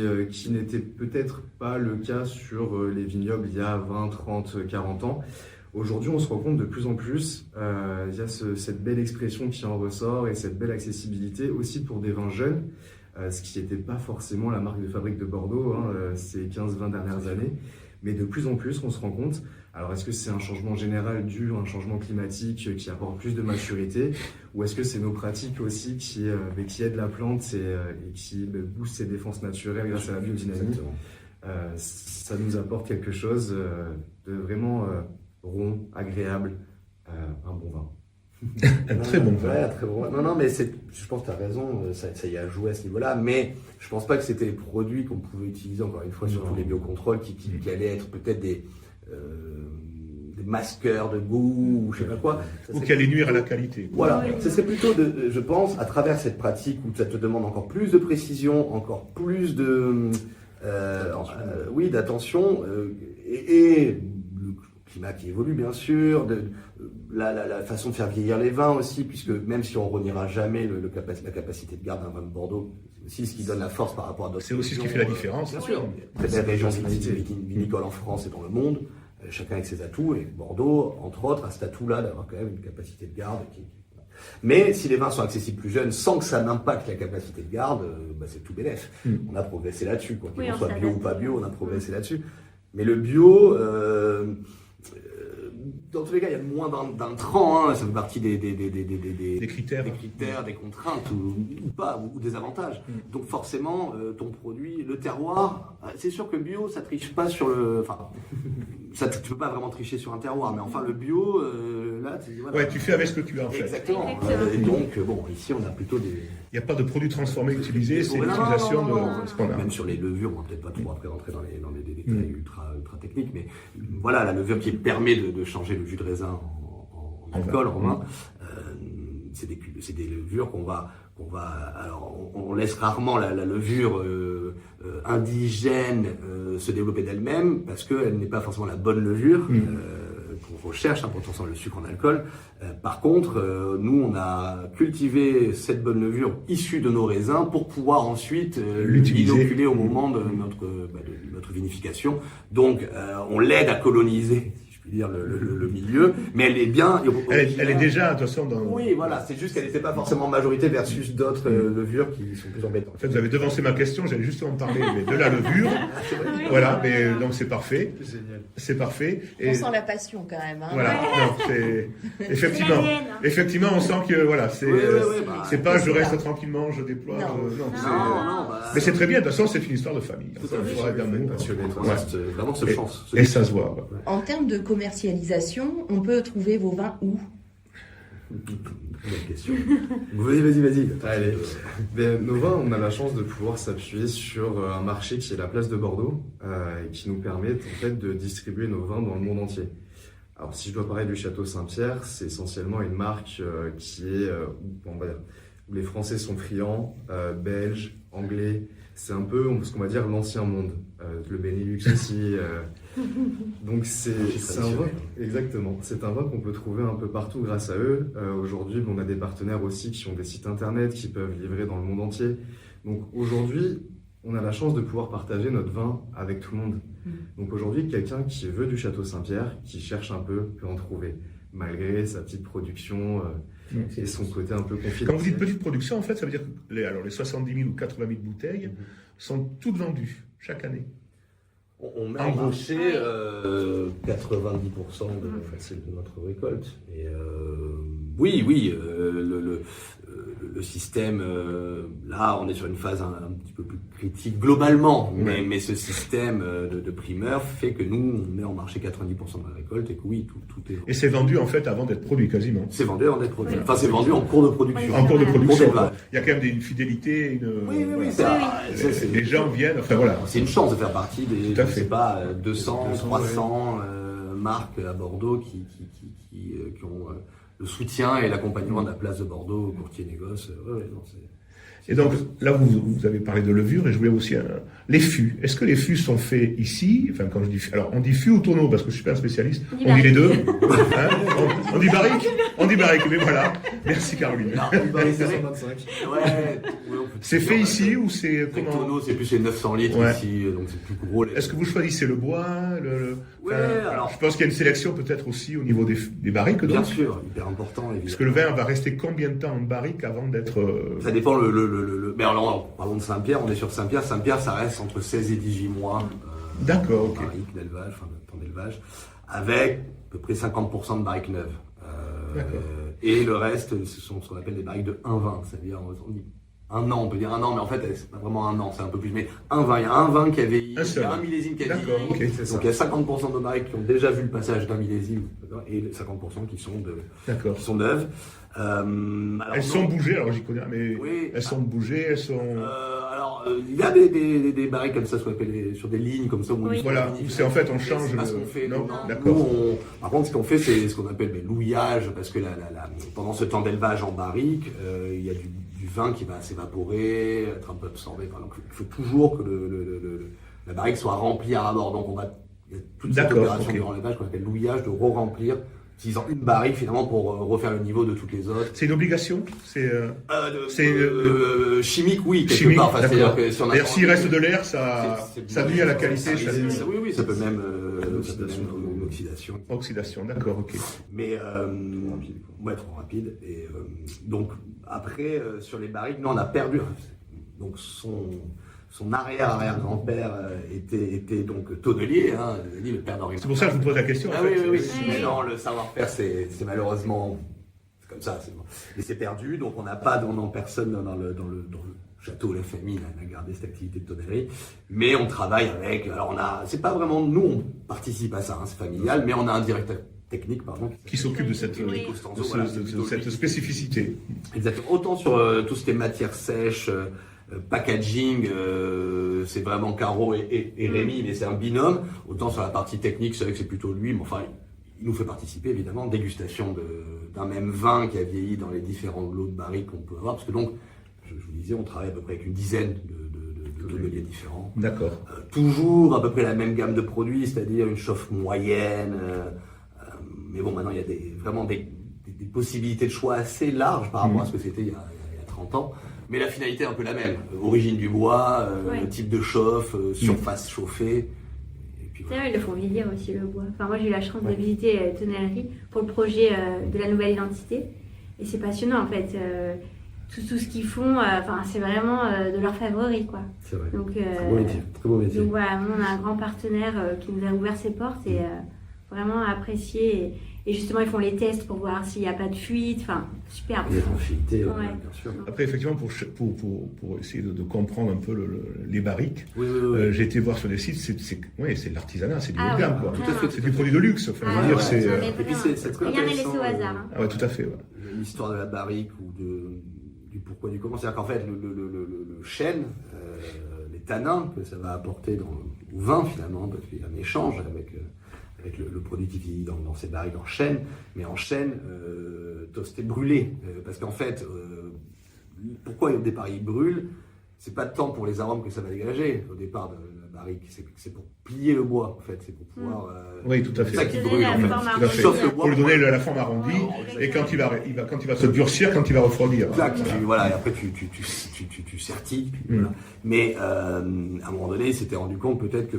n'était peut-être pas le cas sur les vignobles il y a 20, 30, 40 ans. Aujourd'hui, on se rend compte de plus en plus, il y a cette belle expression qui en ressort et cette belle accessibilité aussi pour des vins jeunes, ce qui n'était pas forcément la marque de fabrique de Bordeaux ces 15-20 dernières années. Mais de plus en plus, on se rend compte. Alors, est-ce que c'est un changement général dû à un changement climatique qui apporte plus de maturité, ou est-ce que c'est nos pratiques aussi qui aident la plante et qui boostent ses défenses naturelles grâce à la biodynamie? Ça nous apporte quelque chose de vraiment rond, agréable, un bon vin. Un très bon vin. Ouais, très bon vin. Non, mais je pense que tu as raison, ça y a joué à ce niveau-là, mais je pense pas que c'était des produits qu'on pouvait utiliser, encore une fois, sur tous les biocontrôles qui allaient être peut-être des masqueurs de goût ou je sais pas quoi. Ou qui allait nuire à la qualité. Voilà, ce serait plutôt, je pense, à travers cette pratique où ça te demande encore plus de précision, encore plus d'attention, et le climat qui évolue bien sûr, la façon de faire vieillir les vins aussi, puisque même si on reniera jamais la capacité de garde d'un vin de Bordeaux, c'est aussi ce qui donne la force par rapport à d'autres. C'est aussi ce qui fait la différence. Bien sûr. Il y a des régions vinicoles en France et dans le monde, chacun avec ses atouts, et Bordeaux, entre autres, a cet atout-là d'avoir quand même une capacité de garde Mais si les vins sont accessibles plus jeunes sans que ça n'impacte la capacité de garde, c'est tout bénef. On a progressé là-dessus, quoi. Qu'il soit bio ou pas bio, on a progressé là-dessus. Mais le bio, dans tous les cas, il y a moins d'intrants, ça fait partie des critères, des contraintes ou pas, ou des avantages. Donc forcément, ton produit, le terroir, c'est sûr que le bio, ça triche pas sur le... Enfin, tu peux pas vraiment tricher sur un terroir, mais enfin le bio, là... Voilà. Ouais, tu fais avec ce que tu as en fait. Exactement. Et donc, ici on a plutôt des... Il n'y a pas de produits transformés utilisés, c'est l'utilisation de ce qu'on a. Même sur les levures, on va peut-être pas trop après rentrer dans les détails ultra techniques, mais voilà, la levure qui permet de changer le jus de raisin en alcool, en vin, c'est des levures qu'on va alors on laisse rarement la levure indigène se développer d'elle-même parce qu'elle n'est pas forcément la bonne levure on recherche, hein, pourtant sans le sucre en alcool. Par contre, nous, on a cultivé cette bonne levure issue de nos raisins pour pouvoir ensuite l'inoculer au moment de notre vinification. Donc, on l'aide à coloniser, si je puis dire, le milieu, mais elle est bien. Elle est déjà, de toute façon, dans... Oui, voilà, c'est juste qu'elle n'était pas forcément en majorité versus d'autres levures qui sont plus embêtantes. En fait, vous avez devancé ma question, j'allais justement parler de la levure. Voilà, mais donc c'est parfait. Génial. C'est parfait. On sent la passion quand même. Hein. Voilà, non, c'est effectivement, C'est la mienne, hein. effectivement, on sent que voilà, c'est c'est pas je reste tranquillement, je déploie. Non. Mais c'est très bien. De toute façon, c'est une histoire de famille. Tout à fait. Faudrait d'amour. Passionné, Ouais. vraiment ce chance. Et ça se voit. Ouais. En termes de commercialisation, on peut trouver vos vins où? Bonne question. Vas-y. Allez. Ben, nos vins, on a la chance de pouvoir s'appuyer sur un marché qui est la place de Bordeaux et qui nous permet en fait de distribuer nos vins dans le monde entier. Alors si je dois parler du Château Saint-Pierre, c'est essentiellement une marque qui est où les Français sont friands, belges, anglais. C'est un peu ce qu'on va dire l'ancien monde, le Benelux aussi. Donc c'est un vin, exactement. C'est un vin qu'on peut trouver un peu partout grâce à eux. Aujourd'hui, on a des partenaires aussi qui ont des sites internet qui peuvent livrer dans le monde entier. Donc aujourd'hui, on a la chance de pouvoir partager notre vin avec tout le monde. Donc aujourd'hui, quelqu'un qui veut du Château Saint-Pierre, qui cherche un peu, peut en trouver, malgré sa petite production et son côté un peu confidentiel. Quand vous dites petite production, en fait, ça veut dire que les 70 000 ou 80 000 bouteilles sont toutes vendues chaque année. On met En en gros. marché 90% de notre récolte. Et oui, le système, là, on est sur une phase un petit peu plus critique globalement, mais ce système de primeur fait que nous, on met en marché 90% de la récolte et que oui, tout est vendu. Et c'est vendu en fait avant d'être produit quasiment. C'est vendu avant d'être produit. Enfin, c'est vendu en cours de production. En cours de production. Pour Quoi. Il y a quand même une fidélité, Oui, voilà. Les gens viennent, enfin voilà. C'est une chance de faire partie des, Tout à je sais fait. pas, 200, 300 marques à Bordeaux qui ont le soutien et l'accompagnement de la place de Bordeaux, courtier négoce. Et donc là, vous avez parlé de levure et je voulais aussi les fûts. Est-ce que les fûts sont faits ici? Enfin, quand je dis fût, alors on dit fût ou tonneau parce que je suis pas un spécialiste. On dit les deux. Hein, on dit barrique. On dit barrique. Mais voilà. Merci Caroline. C'est fait ici ou c'est comment? Tonneau, c'est plus les 900 litres ici, donc c'est plus gros. Est-ce que vous choisissez le bois alors, je pense qu'il y a une sélection peut-être aussi au niveau des barriques. Bien donc. sûr, hyper important. Évidemment. Parce que le vin va rester combien de temps en barrique avant d'être... Ça dépend mais alors, parlons de Saint-Pierre, on est sur Saint-Pierre. Saint-Pierre, ça reste entre 16 et 18 mois. D'accord, ok. Barrique d'élevage, enfin de temps d'élevage, avec à peu près 50% de barriques neuves. Et le reste, ce sont ce qu'on appelle des barriques de 1,20, c'est-à-dire on dit un an, on peut dire un an, mais en fait, c'est pas vraiment un an, c'est un peu plus. Mais un vin, il y a un vin qui a vieilli, il y a un millésime qui a vieilli. D'accord, ok. Donc il y a 50% de barriques qui ont déjà vu le passage d'un millésime, et les 50% qui sont neuves. Alors, elles sont bougées, alors j'y connais, mais oui, elles sont bougées, elles sont... il y a des barriques comme ça, ce qu'on appelle sur des lignes comme ça. Où Voilà, c'est en fait on change. C'est pas ce qu'on fait. Non, Non. d'accord. Par contre, ce qu'on fait, c'est ce qu'on appelle l'ouillage, parce que pendant ce temps d'élevage en barrique, il y a du vin qui va s'évaporer, être un peu absorbé. Donc, il faut toujours que la barrique soit remplie à bord. Donc, il y a toute cette opération durant l'élevage qu'on appelle l'ouillage, de re-remplir, utilisant une barrique finalement pour refaire le niveau de toutes les autres. C'est une obligation? Chimique, oui, quelque chimique, part. Enfin, c'est-à-dire que si on d'ailleurs, s'il reste de l'air, ça nuit à la qualité. Oui, ça peut même une oxydation. Oxydation, d'accord, ok. Mais trop rapide. Et donc après, sur les barriques, nous on a perdu. Donc son arrière-grand-père était donc tonnelier, le père d'Henri. C'est pour ça que je vous pose la question. Ah en fait. oui. Mais non, le savoir-faire, c'est malheureusement comme ça. Et c'est perdu. Donc on n'a personne dans le château, la famille n'a gardé cette activité de tonnellerie. Mais on travaille avec. Alors c'est pas vraiment nous, on participe à ça, c'est familial, mais on a un directeur technique, qui s'occupe de cette spécificité. Exactement. Autant sur tout ce qui est matière sèche, packaging, c'est vraiment Caro et Rémi, mais c'est un binôme. Autant sur la partie technique, c'est vrai que c'est plutôt lui, mais enfin, il nous fait participer évidemment. Dégustation d'un même vin qui a vieilli dans les différents lots de barriques qu'on peut avoir, parce que donc, je vous disais, on travaille à peu près avec une dizaine de tonneliers différents. D'accord. Toujours à peu près la même gamme de produits, c'est-à-dire une chauffe moyenne. mais bon, maintenant il y a vraiment des possibilités de choix assez larges par rapport à ce que c'était il y a 30 ans. Mais la finalité est un peu la même. Origine du bois, Ouais. le type de chauffe, surface chauffée. Et puis C'est voilà. vrai, ils le font vieillir aussi, le bois. Enfin, moi, j'ai eu la chance de visiter Tonnellerie pour le projet de la nouvelle identité. Et c'est passionnant, en fait. Tout ce qu'ils font, enfin, c'est vraiment de leur favori, quoi. C'est vrai. Donc, Très beau métier. Très beau métier. donc voilà, nous, on a un grand partenaire qui nous a ouvert ses portes et vraiment apprécié. Et justement, ils font les tests pour voir s'il n'y a pas de fuite. Enfin, superbe. Il y a tranquillité, Ouais. bien sûr. Après, effectivement, pour essayer de comprendre un peu les barriques, Oui, oui, oui. j'ai été voir sur des sites, c'est de l'artisanat, c'est du Ah haut de gamme, ouais, quoi. vraiment. Tout à fait. C'est du produit de luxe. Enfin, je veux Ah dire, ouais, c'est. ça euh, met Et puis vraiment- c'est très Rien n'est laissé intéressant, au hasard. Hein. Ah ouais, tout à fait. Ouais. L'histoire de la barrique ou du pourquoi du comment. C'est-à-dire qu'en fait, le chêne, les tanins que ça va apporter au vin finalement, parce qu'il y a un échange avec le produit qui vit dans ces barriques en chêne, mais en chêne toasté brûlé. Parce qu'en fait, pourquoi au départ il brûle? C'est pas tant pour les arômes que ça va dégager au départ de la barrique, c'est pour plier le bois en fait, c'est pour pouvoir. Oui, tout à C'est ça fait. qui Donner brûle la en fait. forme Tout à fait. Sauf le bois. Pour lui donner la forme arrondie, Ouais, et quand il va se durcir, quand il va refroidir. Exact. Voilà, et après tu sertilles. Puis voilà. Mais à un moment donné, il s'était rendu compte peut-être que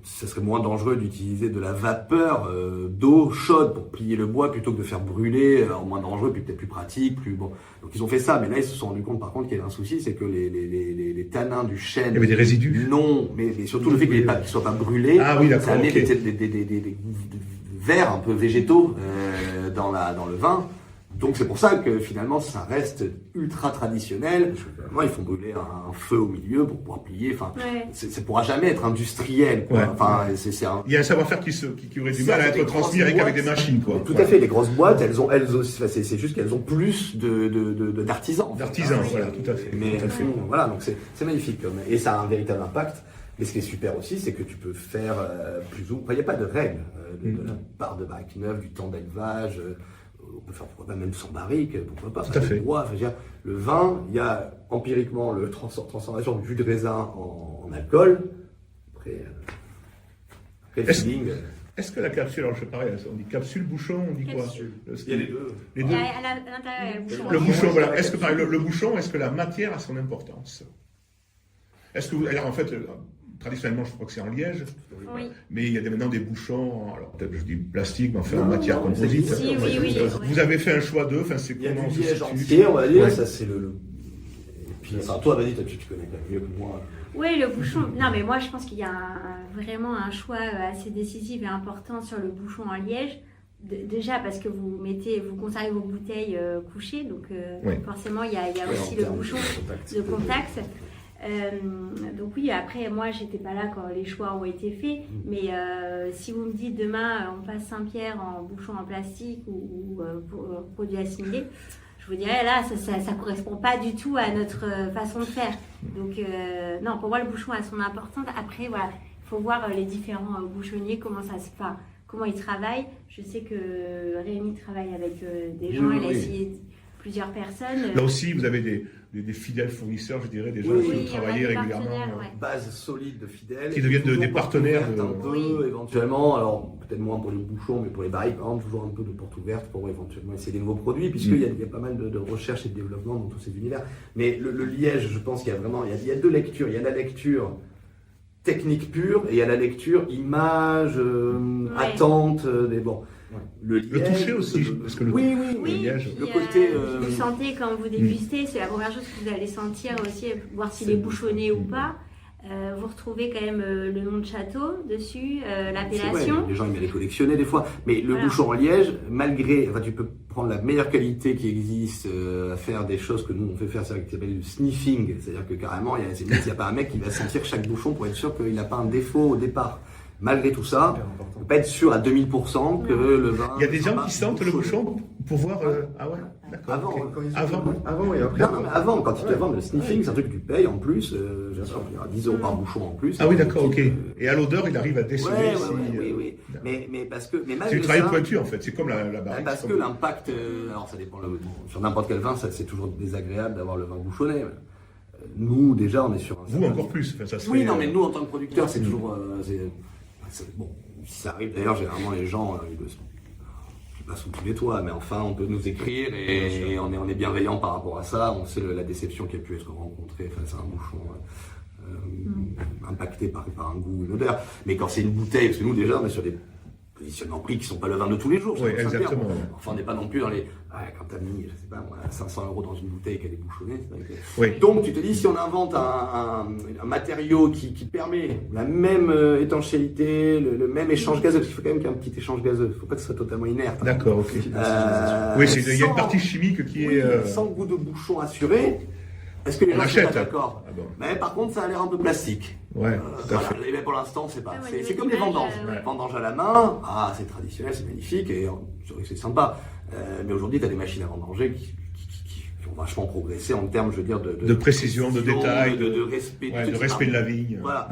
ça serait moins dangereux d'utiliser de la vapeur d'eau chaude pour plier le bois plutôt que de faire brûler, moins dangereux, puis peut-être plus pratique, plus bon. Donc ils ont fait ça, mais là ils se sont rendus compte par contre qu'il y avait un souci, c'est que les tanins du chêne. Il y avait des résidus. Non, mais surtout le fait qu'il ne soit pas brûlé. Ah oui, d'accord, Ça amenait ok. des vers un peu végétaux dans le vin. Donc c'est pour ça que finalement ça reste ultra traditionnel. Moi ils font brûler un feu au milieu pour pouvoir plier. Enfin, Ouais. ça pourra jamais être industriel. Quoi. Ouais. Enfin, c'est un. Il y a un savoir-faire qui aurait du mal à Des être grosses transmis avec boîtes. des machines, quoi. Tout à fait. Les grosses boîtes, elles aussi. Enfin, c'est juste qu'elles ont plus d'artisans. en fait. D'artisans, Hein, voilà, tout à fait. Mais elles font, voilà, donc c'est magnifique. Et ça a un véritable impact. Mais ce qui est super aussi, c'est que tu peux faire plus ou. Enfin, il n'y a pas de règle de la part de barrique neuve, du temps d'élevage. On peut faire pourquoi pas même sans barrique, pourquoi pas. Tout à fait. Bois, enfin, je veux dire, le vin, il y a empiriquement le transformation du jus de raisin en alcool. Après le feeling. Est-ce que la capsule, alors je sais pas, on dit capsule, bouchon, on dit quoi? Capsule. Il y a les deux. Les Et deux. à l'intérieur, il y a le bouchon. Le bouchon, voilà. Est-ce que le bouchon, est-ce que la matière a son importance? Est-ce que alors en fait, traditionnellement, je crois que c'est en liège, Oui. mais il y a maintenant des bouchons, alors peut-être je dis plastique, mais enfin en matière composite. Si, oui. Vous avez fait un choix d'eux, enfin c'est Il y a comment du on se liège situe? entier, on va dire. Ouais. Ça, c'est le. Et puis, enfin, toi, vas-y, tu connais quand même mieux que moi. Oui, le bouchon. Non, mais moi, je pense qu'il y a vraiment un choix assez décisif et important sur le bouchon en liège. Déjà parce que vous conservez vos bouteilles couchées, donc Oui. forcément, il y a aussi En le termes bouchon de contact. Donc oui, après, moi, j'étais pas là quand les choix ont été faits, mais si vous me dites demain, on passe Saint-Pierre en bouchon en plastique ou produit assimilé, je vous dirais là, ça correspond pas du tout à notre façon de faire. Donc non, pour moi, le bouchon a son importance. Après, voilà, il faut voir les différents bouchonniers, comment ils travaillent. Je sais que Rémi travaille avec des gens, Oui, il a oui. essayé plusieurs personnes. Là aussi, vous avez des fidèles fournisseurs, je dirais, des gens Oui, qui oui, ont il y travaillé aura des régulièrement. partenaires, ouais. Base solide de fidèles. Qui deviennent Toujours des porte partenaires ouverte de- un peu, Oui. éventuellement. Alors, peut-être moins pour les bouchons, mais pour les barriques, par exemple, toujours un peu de porte ouverte pour éventuellement essayer des nouveaux produits, puisqu'il y a pas mal de recherche et de développement dans tous ces univers. Mais le liège, je pense qu'il y a vraiment, il y a deux lectures. Il y a la lecture technique pure et il y a la lecture image, attente, des bon. Le Le liège, toucher aussi, parce que le oui, Oui, liège. puis, le côté, vous sentez quand vous dégustez, c'est la première chose que vous allez sentir aussi, voir s'il est bouchonné ou pas. Vous retrouvez quand même le nom de château dessus, l'appellation. Ouais, les gens aiment les collectionner des fois, mais le Voilà. bouchon en liège, malgré, enfin, tu peux prendre la meilleure qualité qui existe à faire des choses que nous on fait faire, c'est ce qui s'appelle du sniffing, c'est-à-dire que carrément, il n'y a pas un mec qui va sentir chaque bouchon pour être sûr qu'il n'a pas un défaut au départ. Malgré tout ça, Super on important. peut pas être sûr à 2000% que le vin. Il y a des gens sera qui sentent le bouchonné. bouchon pour voir. Ah ouais, d'accord. Avant, ok. quand Avant. et après. Non, mais avant, quand ils te vendent le sniffing, c'est un truc que tu payes en plus, bien sûr, il y aura 10 € par bouchon en plus. Ah oui, d'accord, ok. Ouais, Et à l'odeur, il arrive à déceler. ouais, si, oui. Mais parce que, mais C'est malgré du travail ça, pointu en fait, c'est comme la barrique. parce que l'impact, alors ça dépend, sur n'importe quel vin, ça c'est toujours désagréable d'avoir le vin bouchonné. Nous, déjà, on est sur un. Vous encore plus. Enfin, ça serait, Oui, non, mais nous, en tant que producteurs, c'est toujours. Bon, si ça arrive, d'ailleurs, généralement, les gens, ils le sont. pas sous tous les toits, mais enfin, on peut nous écrire et on est bienveillant par rapport à ça. On sait la déception qui a pu être rencontrée face à un bouchon impacté par un goût, une odeur. Mais quand c'est une bouteille, parce que nous déjà, on est sur des positionnements prix qui sont pas le vin de tous les jours. Oui, exactement. Enfin, on n'est pas non plus dans les... quand t'as mis, je sais pas moi, 500 € dans une bouteille qui a des bouchonnets, c'est vrai que... Oui. Donc, tu te dis, si on invente un matériau qui permet la même étanchéité, le même échange gazeux, parce qu'il faut quand même qu'il y ait un petit échange gazeux, il ne faut pas que ce soit totalement inerte. D'accord, ok. Oui, il y a une partie chimique qui est... Sans goût de bouchon assuré, est-ce que les On gens achète. sont pas d'accord? Ah bon. Mais par contre, ça a l'air un peu plastique. Ouais, tout à fait. Mais pour l'instant, c'est pas. Ah ouais, C'est niveau comme les d'image, vendanges. ouais. Vendanges à la main, c'est traditionnel, c'est magnifique et c'est vrai que c'est sympa. Mais aujourd'hui, tu as des machines à vendanger qui ont vachement progressé en termes, je veux dire, de précision, de détail, de respect, de respect de la vigne. Voilà.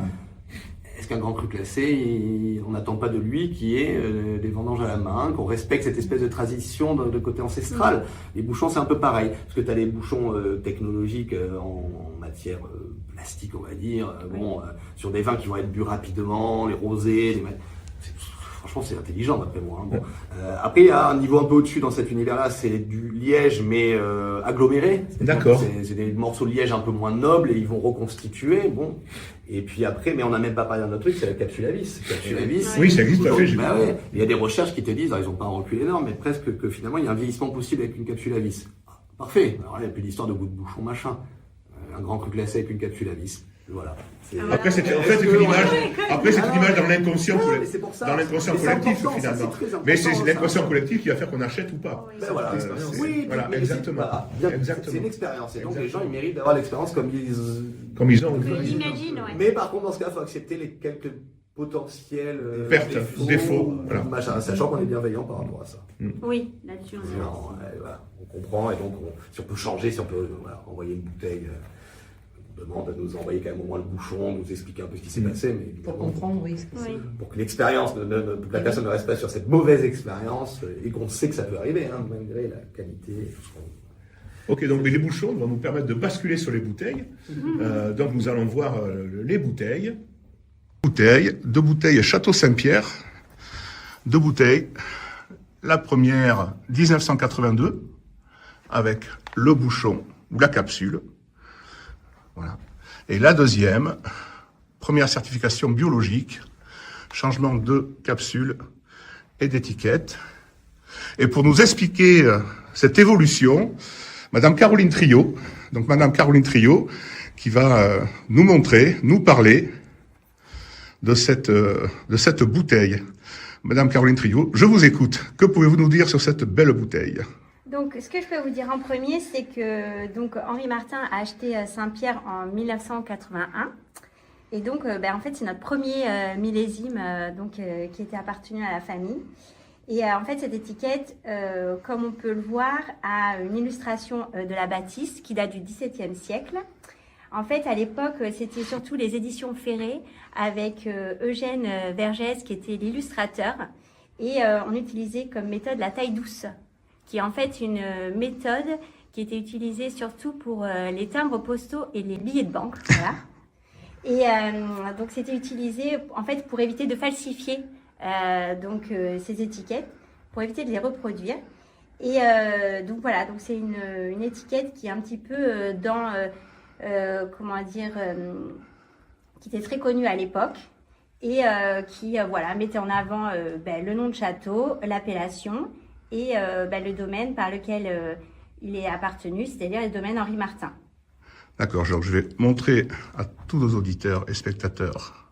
Est-ce qu'un grand cru classé, on n'attend pas de lui qui ait des vendanges à la main, qu'on respecte cette espèce de tradition de côté ancestral? Les bouchons, c'est un peu pareil, parce que tu as les bouchons technologiques en matière plastique, on va dire, sur des vins qui vont être bu rapidement, les rosés, franchement, c'est intelligent d'après moi. Hein. Bon. Après, il y a un niveau un peu au-dessus dans cet univers-là, c'est du liège, mais aggloméré. D'accord. C'est des morceaux de liège un peu moins nobles et ils vont reconstituer. Bon. Et puis après, mais on n'a même pas parlé d'un autre truc, c'est la capsule à vis. Capsule à vis. Oui, ça existe, tout à fait. Ouais. Il y a des recherches qui te disent, ils n'ont pas un recul énorme, mais presque que finalement, il y a un vieillissement possible avec une capsule à vis. Parfait. Alors là, il n'y a plus d'histoire de goût de bouchon, machin. Un grand cru glacé avec une capsule à vis. Voilà. Après, c'est une image. Après, c'est une image dans l'inconscient collectif. Dans l'inconscient collectif, finalement. Mais c'est l'inconscient collectif qui va faire qu'on achète ou pas. Ben voilà, Oui, voilà, exactement. C'est une expérience. Et donc, les gens, ils méritent d'avoir l'expérience comme ils ont. J'imagine, ouais. Mais par contre, dans ce cas, il faut accepter les quelques potentiels pertes, défauts, voilà. Machin, sachant qu'on est bienveillant par rapport à ça. Oui, là-dessus, on est. Voilà, on comprend et donc si on peut changer, si on peut envoyer une bouteille, on demande à nous envoyer quand même au moins le bouchon, nous expliquer un peu ce qui s'est passé, mais Pour comprendre, oui. pour que l'expérience, la personne ne reste pas sur cette mauvaise expérience et qu'on sait que ça peut arriver, hein, malgré la qualité et tout ce qu'on... Ok, donc les bouchons vont nous permettre de basculer sur les bouteilles. Donc nous allons voir les bouteilles. Deux bouteilles Château Saint-Pierre. 2 bouteilles. La première, 1982, avec le bouchon ou la capsule. Voilà. Et la deuxième, première certification biologique, changement de capsule et d'étiquette. Et pour nous expliquer cette évolution, Madame Caroline Trio, qui va nous montrer, nous parler de cette bouteille. Madame Caroline Trio, je vous écoute. Que pouvez-vous nous dire sur cette belle bouteille? Donc, ce que je peux vous dire en premier, c'est que donc Henri Martin a acheté Saint-Pierre en 1981. Et donc, en fait, c'est notre premier millésime qui était appartenu à la famille. Et en fait, cette étiquette, comme on peut le voir, a une illustration de la bâtisse qui date du XVIIe siècle. En fait, à l'époque, c'était surtout les éditions Ferré avec Eugène Vergès qui était l'illustrateur. Et on utilisait comme méthode la taille douce, qui est en fait une méthode qui était utilisée surtout pour les timbres postaux et les billets de banque. Voilà. Et donc, c'était utilisé en fait pour éviter de falsifier ces étiquettes, pour éviter de les reproduire. Et donc voilà, donc c'est une étiquette qui est un petit peu qui était très connue à l'époque et qui mettait en avant le nom de château, l'appellation et le domaine par lequel il est appartenu, c'est-à-dire le domaine Henri Martin. D'accord, donc je vais montrer à tous nos auditeurs et spectateurs.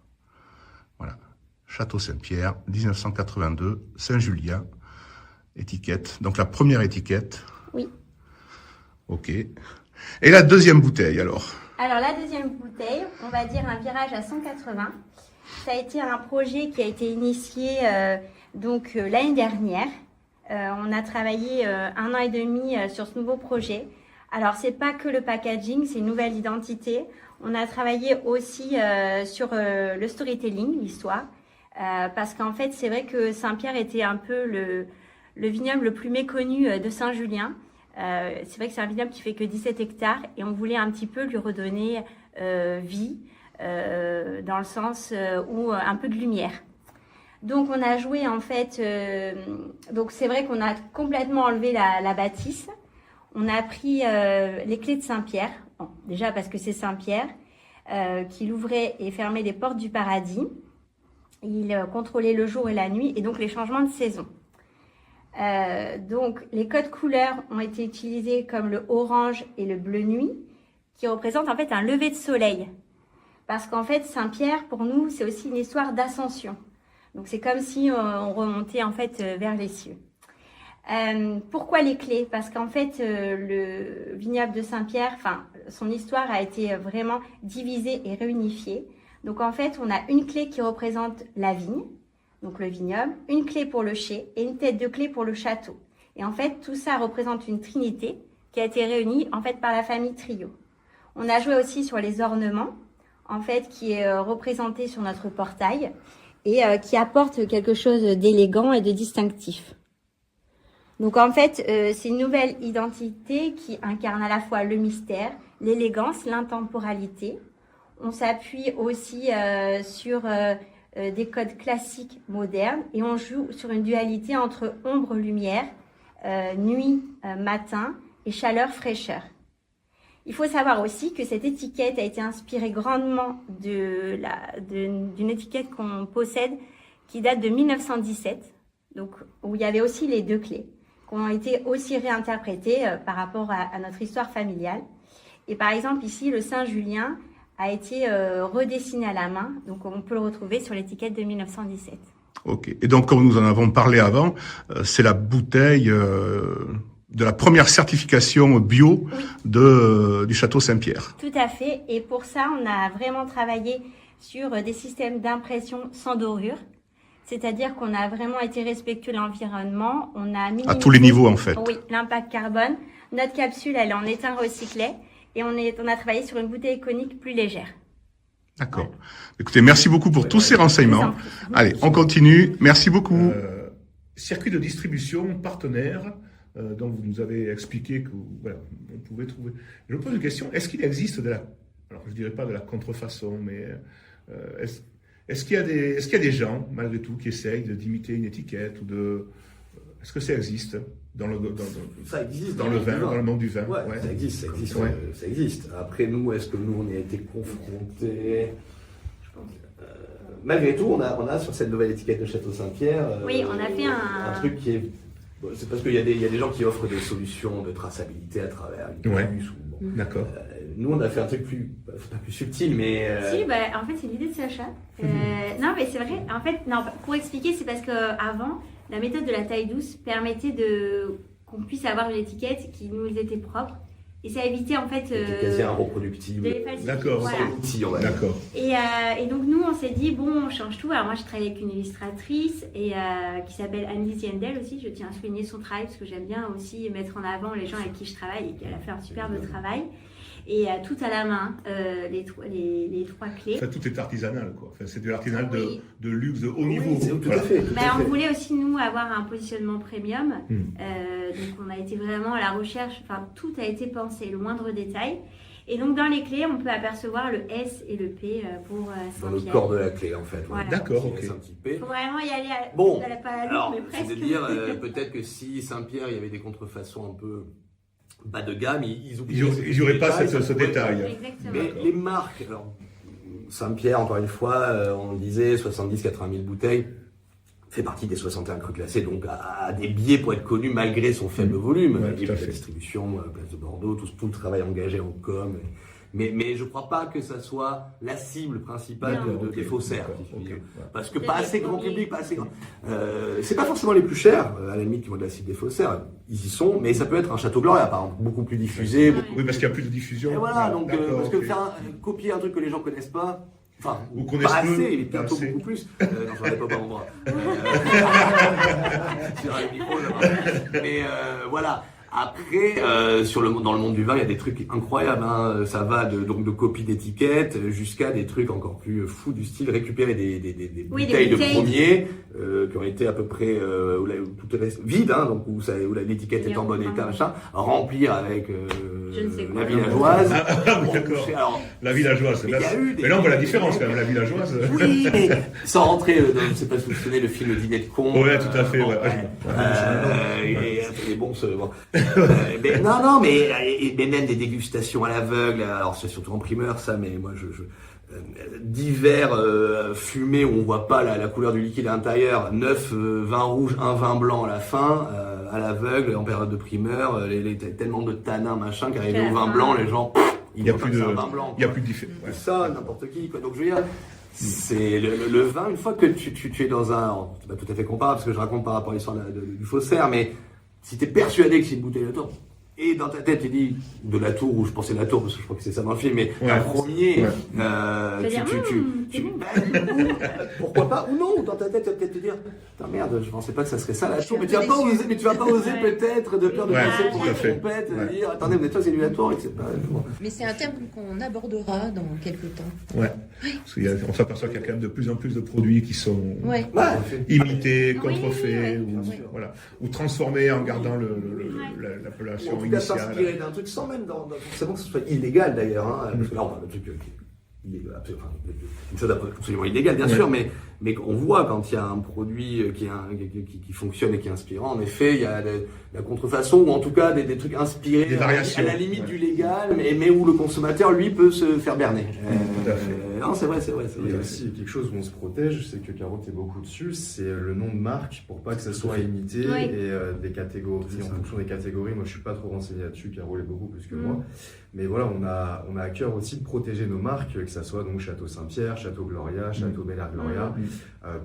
Voilà, Château Saint-Pierre, 1982, Saint-Julien, étiquette. Donc la première étiquette. Oui. Ok. Et la deuxième bouteille alors? Alors la deuxième bouteille, on va dire un virage à 180. Ça a été un projet qui a été initié l'année dernière. On a travaillé 1 an et demi sur ce nouveau projet. Alors c'est pas que le packaging, c'est une nouvelle identité. On a travaillé aussi sur le storytelling, l'histoire, parce qu'en fait c'est vrai que Saint-Pierre était un peu le vignoble le plus méconnu de Saint-Julien. C'est vrai que c'est un vignoble qui fait que 17 hectares et on voulait un petit peu lui redonner vie dans le sens où un peu de lumière. Donc on a joué en fait, donc c'est vrai qu'on a complètement enlevé la bâtisse. On a pris les clés de Saint-Pierre, bon, déjà parce que c'est Saint-Pierre, qui ouvrait et fermait les portes du paradis. Il contrôlait le jour et la nuit et donc les changements de saison. Donc les codes couleurs ont été utilisés comme le orange et le bleu nuit, qui représentent en fait un lever de soleil. Parce qu'en fait, Saint-Pierre, pour nous, c'est aussi une histoire d'ascension. Donc c'est comme si on remontait en fait vers les cieux. Pourquoi les clés? Parce qu'en fait, le vignoble de Saint-Pierre, enfin, son histoire a été vraiment divisée et réunifiée. Donc en fait, on a une clé qui représente la vigne, donc le vignoble, une clé pour le chai et une tête de clé pour le château. Et en fait, tout ça représente une trinité qui a été réunie en fait par la famille Trio. On a joué aussi sur les ornements, en fait, qui est représenté sur notre portail et qui apporte quelque chose d'élégant et de distinctif. Donc en fait, c'est une nouvelle identité qui incarne à la fois le mystère, l'élégance, l'intemporalité. On s'appuie aussi sur des codes classiques modernes et on joue sur une dualité entre ombre-lumière, nuit, matin et chaleur-fraîcheur. Il faut savoir aussi que cette étiquette a été inspirée grandement d'une étiquette qu'on possède qui date de 1917, donc où il y avait aussi les deux clés, qui ont été aussi réinterprétées par rapport à notre histoire familiale. Et par exemple ici, le Saint-Julien a été redessiné à la main, donc on peut le retrouver sur l'étiquette de 1917. Ok. Et donc, comme nous en avons parlé avant, c'est la bouteille de la première certification bio du Château Saint-Pierre. Tout à fait. Et pour ça, on a vraiment travaillé sur des systèmes d'impression sans dorure. C'est-à-dire qu'on a vraiment été respectueux de l'environnement. On a minimisé, à tous les niveaux, en fait. Oui, l'impact carbone. Notre capsule, elle est en étain recyclé. Et on a travaillé sur une bouteille conique plus légère. D'accord. Voilà. Écoutez, merci beaucoup pour tous ces renseignements. Allez, on continue. Merci beaucoup. Circuit de distribution partenaire, dont vous nous avez expliqué que voilà, on pouvait trouver. Je me pose une question. Est-ce qu'il existe alors je dirais pas de la contrefaçon, mais est-ce qu'il y a des gens, malgré tout, qui essayent d'imiter une étiquette est-ce que ça existe ça existe dans le vin, dans le monde du vin? Ouais. Ça existe. Ça existe. Après, est-ce que nous, on y a été confrontés? Je pense. Malgré tout, on a sur cette nouvelle étiquette de Château Saint-Pierre. Oui, on a fait un truc qui est. C'est parce qu'il y a des gens qui offrent des solutions de traçabilité à travers une puce. D'accord. Nous, on a fait un truc pas plus subtil, mais. Si, en fait, c'est l'idée de Sacha. Non, mais c'est vrai. En fait, non, pour expliquer, c'est parce qu'avant, la méthode de la taille douce permettait qu'on puisse avoir une étiquette qui nous était propre. Et ça évitait en fait. Quasi un reproductible. D'accord, voilà. D'accord. Et donc nous, on s'est dit, bon, on change tout. Alors moi, je travaille avec une illustratrice qui s'appelle Annelise Yendel aussi. Je tiens à souligner son travail parce que j'aime bien aussi mettre en avant les gens avec qui je travaille et qu'elle a fait un superbe travail. Et tout à la main, les trois clés. Enfin, tout est artisanal, quoi. Enfin, c'est de l'artisanal de luxe, de haut niveau. Tout à fait. On voulait aussi, nous, avoir un positionnement premium. Donc, on a été vraiment à la recherche. Enfin, tout a été pensé, le moindre détail. Et donc, dans les clés, on peut apercevoir le S et le P pour Saint-Pierre. Dans le corps de la clé, en fait. Voilà. D'accord, ok. Il faut vraiment y aller pas à alors, mais presque. c'est de dire, peut-être que si Saint-Pierre, il y avait des contrefaçons un peu bas de gamme, ils n'y aurait pas ce détail. Exactement. Mais les marques, alors, Saint-Pierre, encore une fois, on disait 70-80 000 bouteilles, fait partie des 61 crus classés, donc a des biais pour être connu malgré son faible volume. La distribution, Place de Bordeaux, tout le travail engagé en com. Mais je ne crois pas que ça soit la cible principale des faussaires. Parce que pas assez grand public, pas assez grand. C'est pas forcément les plus chers, à la limite, qui vont de la cible des faussaires. Ils y sont, mais ça peut être un Château Gloria, par exemple, beaucoup plus diffusé. Oui, parce qu'il y a plus de diffusion. Et voilà, donc, parce que copier un truc que les gens connaissent pas, enfin, ou connaissent pas assez, peu, mais bientôt beaucoup plus. Non, j'en ai pas mon bras. Sur un micro, mais voilà. Après, dans le monde du vin, il y a des trucs incroyables. Hein. Ça va de copies d'étiquettes jusqu'à des trucs encore plus fous du style récupérer des bouteilles de premier qui ont été à peu près vides, hein, donc où l'étiquette est en bon état, machin, remplir avec Je ne sais la quoi. villageoise. Ah, oui, d'accord. Alors, La villageoise. Mais Là, il y a eu des- mais là, on voit la différence quand même, la villageoise. oui, mais sans rentrer dans, je sais pas si vous vous souvenez, le film Dîner de con. Ouais, tout à fait, ouais. Et bon, mais, non, mais même des dégustations à l'aveugle. Alors, c'est surtout en primeur, ça, mais moi, divers fumés où on voit pas la couleur du liquide à l'intérieur, 9 vins rouges, un vin blanc à la fin, à l'aveugle, en période de primeur, tellement de tanins, machin, qu'arrivé au vin blanc, les gens, Il n'y a voient plus pas que de, c'est un vin blanc. il y a plus de différence. C'est ça, n'importe qui, quoi. Donc, je veux dire, c'est le vin, une fois que tu es dans un, c'est pas tout à fait comparable, parce que je raconte par rapport à l'histoire du faussaire, mais si t'es persuadé que c'est une bouteille de tour, et dans ta tête, tu dis de la tour, ou je pensais la tour, parce que je crois que c'est ça dans le film, mais Ouais. un premier, c'est bon. pourquoi pas, ou non, dans ta tête, tu vas peut-être te dire, putain merde, je pensais pas que ça serait ça la tour, mais Je suis tu vas un pas peu oser, mais tu vas pas oser Ouais. peut-être, de peur de Ouais, passer pour tout à une fait. trompette, Ouais. de dire, attendez, vous êtes sûr que c'est lui la tour, et que c'est pas, bon. Mais c'est un terme qu'on abordera dans quelques temps. Ouais. Parce qu'on s'aperçoit qu'il y a quand même de plus en plus de produits qui sont Ouais. Ouais. imités, Oui, contrefaits, oui, ou, oui. voilà, ou transformés en gardant l'appellation En tout cas, initiale. s'inspirer d'un truc sans même forcément que ce soit illégal d'ailleurs, hein, parce que là on parle de trucs une chose absolument illégale bien Ouais. sûr, mais on voit quand il y a un produit qui fonctionne et qui est inspirant, en effet, il y a la contrefaçon ou en tout cas des trucs inspirés Des variations. à la limite Ouais. du légal, mais où le consommateur lui peut se faire berner. Tout à fait. Non, c'est vrai. Il y a aussi quelque chose où on se protège, je sais que Caro t'es beaucoup dessus, c'est le nom de marque pour pas que ça soit imité Oui. et des catégories, C'est en ça. fonction des catégories. Moi je suis pas trop renseigné là-dessus, Caro l'est beaucoup plus que Mm. moi. Mais voilà, on a à cœur aussi de protéger nos marques, que ça soit donc Château Saint-Pierre, Château Gloria, Château Bel Air Gloria,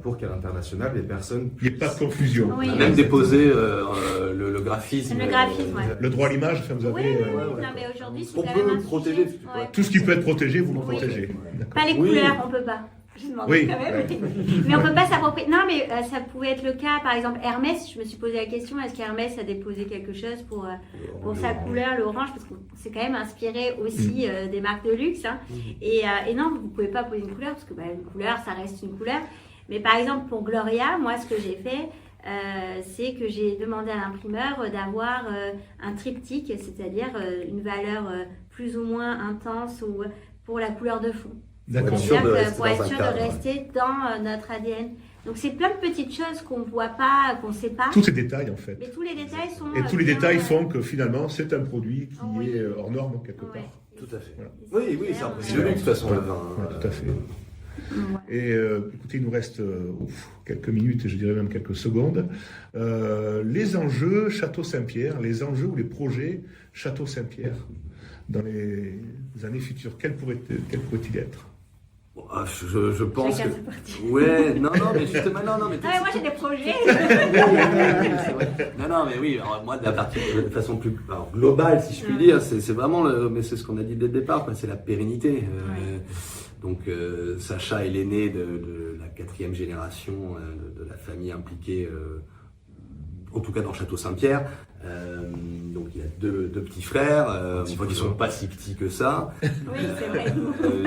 pour qu'à l'international les personnes Il n'y ait pas de confusion. Oui. On a même déposé le graphisme. Le graphisme, ouais. Le droit à l'image, enfin, vous Oui, avez oui, euh, oui. Non, mais aujourd'hui, c'est On quand peut même un protéger, sujet. ouais. tout ce qui peut être protégé, vous le Oui. protégez. D'accord. Pas les Oui. couleurs, on peut pas. Je demande Oui. quand même. Mais on peut pas s'approprier. Non, mais ça pouvait être le cas. Par exemple, Hermès, je me suis posé la question, est-ce qu'Hermès a déposé quelque chose pour sa couleur, l'orange, parce qu'on s'est quand même inspiré aussi des marques de luxe. Hein. Et non, vous pouvez pas poser une couleur, parce que une couleur, ça reste une couleur. Mais par exemple, pour Gloria, moi, ce que j'ai fait, c'est que j'ai demandé à l'imprimeur d'avoir un triptyque, c'est-à-dire une valeur plus ou moins intense ou pour la couleur de fond. D'accord. sûr de C'est-à-dire rester que pour dans être un sûr cadre, de rester dans notre ADN. Donc c'est plein de petites choses qu'on voit pas, qu'on sait pas. Tous ces détails, en fait. Mais tous les détails sont. Et tous les bien, détails font que finalement, c'est un produit qui Oui. est hors norme, quelque Ouais. part. Tout à fait. Voilà. Oui, c'est un produit de luxe, de toute façon, le vin. Ouais, tout à fait. Ouais. Et écoutez, il nous reste quelques minutes, et je dirais même quelques secondes. Les enjeux Château Saint-Pierre, les enjeux ou les projets Château Saint-Pierre dans les années futures, quels pourraient-ils être? Bon, je pense Chacun que. sa partie. Ouais, non, mais justement, non, mais. Ah ouais, moi j'ai des projets. Non, mais oui, alors, moi, de façon plus globale, si je puis dire, c'est vraiment, mais c'est ce qu'on a dit dès le départ, quoi, c'est la pérennité. Donc, Sacha est l'aîné de la 4e génération de la famille impliquée, en tout cas dans Château Saint-Pierre. Donc, il a deux petits frères, on voit qu'ils sont pas si petits que ça. Oui, c'est vrai.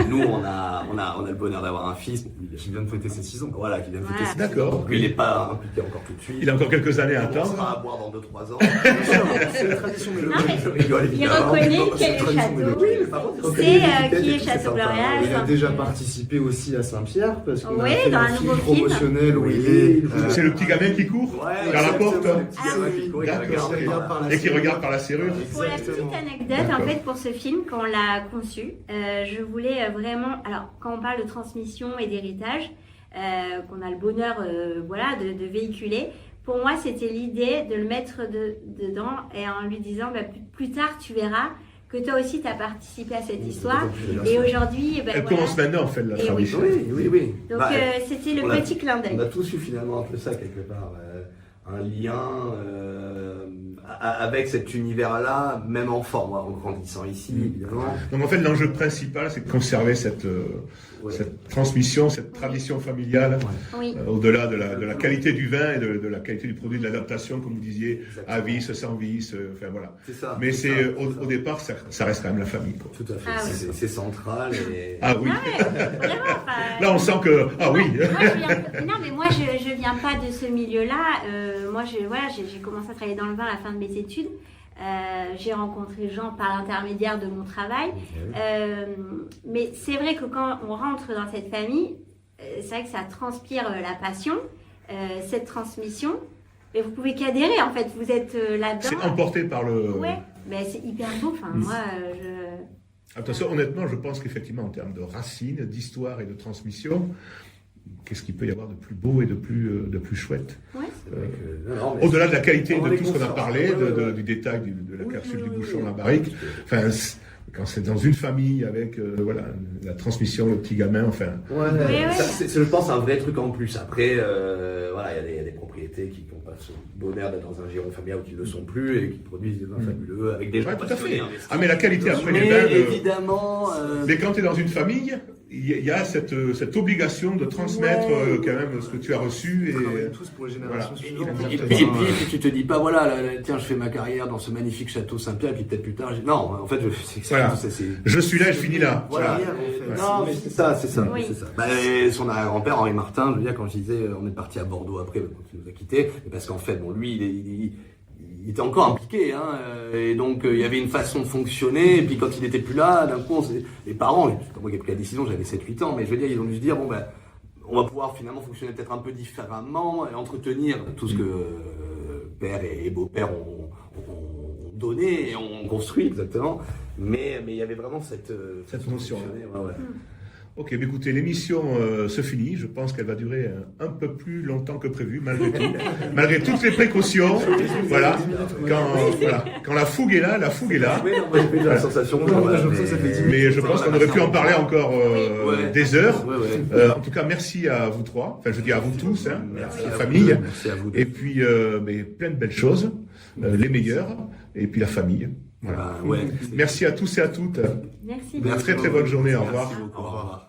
Nous, on a le bonheur d'avoir un fils qui vient de fêter ses 6 ans. Voilà, qui vient de fêter Voilà. ses 6 ans. D'accord. Donc, lui, il n'est pas impliqué encore tout de suite. Il a encore quelques années à On attendre. sera à boire dans 2-3 ans. Bien sûr, c'est la tradition Non, mais je rigole, il évidemment. reconnaît Non, quel est c'est le une tradition château. Oui, mais par contre, il C'est, reconnaît l'étiquette qui est et puis c'est Château sympa. Gloria, Il a Saint-Pierre. déjà participé aussi à Saint-Pierre parce qu'on Oui, a fait dans un un film nouveau film. promotionnel où Oui, il est. C'est le petit gamin qui court Ouais, vers la exactement, porte le petit gamin qui court, qui D'accord. regarde par la et qui regarde par la serrure. Pour la petite anecdote, en D'accord. fait, pour ce film, quand on l'a conçu, je voulais vraiment. Alors, quand on parle de transmission et d'héritage, qu'on a le bonheur de véhiculer, pour moi, c'était l'idée de le mettre dedans et en lui disant plus tard, tu verras que toi aussi, tu as participé à cette histoire. Et aujourd'hui, Elle commence maintenant, en fait, la Et tradition. Oui. Donc, Bah, c'était le on a- petit clin d'œil. On a tous eu finalement un peu ça quelque part. Un lien avec cet univers-là, même enfant, moi, en grandissant ici, évidemment. Donc en fait, l'enjeu principal, c'est de conserver cette transmission, cette tradition familiale, Oui. au-delà de la qualité du vin et de la qualité du produit, de l'adaptation, comme vous disiez, Exactement. à vis, sans vis, enfin voilà. C'est ça. Mais c'est c'est ça. au départ, ça reste quand même la famille, quoi. Tout à fait. Ah oui. C'est central. Et... Ah oui. Vraiment, enfin, Là, on sent que oui. Moi, je viens pas de ce milieu-là. Moi, j'ai commencé à travailler dans le vin à la fin de mes études. J'ai rencontré Jean par l'intermédiaire de mon travail. Mais c'est vrai que quand on rentre dans cette famille, c'est vrai que ça transpire la passion, cette transmission. Mais vous pouvez qu'adhérer, en fait. Vous êtes là-dedans. C'est emporté par le... Ouais, mais c'est hyper beau. Enfin, moi, Attention, honnêtement, je pense qu'effectivement, en termes de racines, d'histoire et de transmission, qu'est-ce qu'il peut y avoir de plus beau et de plus chouette au-delà de la qualité de tout ce qu'on a parlé, du détail de la capsule du bouchon, la barrique. Enfin, quand c'est dans une famille avec voilà, la transmission, le petit gamin, enfin... Ça, c'est, je pense, un vrai truc en plus. Après, voilà, il y a des propriétés qui n'ont pas ce bonheur d'être dans un giron familial ou qui ne le sont plus et qui produisent des vins fabuleux avec des gens tout à fait. passionnés. Ah, mais la qualité après les vins... évidemment... Mais quand tu es dans une famille, il y a cette obligation de transmettre quand même ce que tu as reçu. Et tous pour les générations suivantes. Et puis tu te dis pas, voilà, tiens, je fais ma carrière dans ce magnifique château Saint-Pierre, et puis peut-être plus tard, non, en fait, je suis là, je finis là. Voilà. Non, mais c'est ça. Oui. C'est ça. Son arrière-grand-père, Henri Martin, je veux dire, quand je disais, on est parti à Bordeaux après, quand il nous a quittés, parce qu'en fait, bon, lui, il était encore impliqué, hein, et donc il y avait une façon de fonctionner, et puis quand il n'était plus là, d'un coup, les parents, c'est pas moi qui ai pris la décision, j'avais 7-8 ans, mais je veux dire, ils ont dû se dire, bon ben, on va pouvoir finalement fonctionner peut-être un peu différemment, et entretenir tout ce que père et beau-père ont donné et ont construit, exactement, mais il y avait vraiment cette notion. Ouais. Ok, mais écoutez, l'émission se finit. Je pense qu'elle va durer un peu plus longtemps que prévu, malgré tout. Malgré toutes les précautions. Voilà. Quand la fougue est là, la fougue est là. Oui, non, moi, j'ai eu la sensation. Mais je pense qu'on aurait pu en parler encore des heures. Ouais. En tout cas, merci à vous trois. Enfin, je dis à vous tous, hein, Merci à la à famille. vous. Merci à vous. Et puis, mais plein de belles choses. Les meilleures. Et puis la famille. Voilà. Ouais. Merci à tous et à toutes. Merci. Très très bonne journée. Au revoir. Merci beaucoup. Au revoir.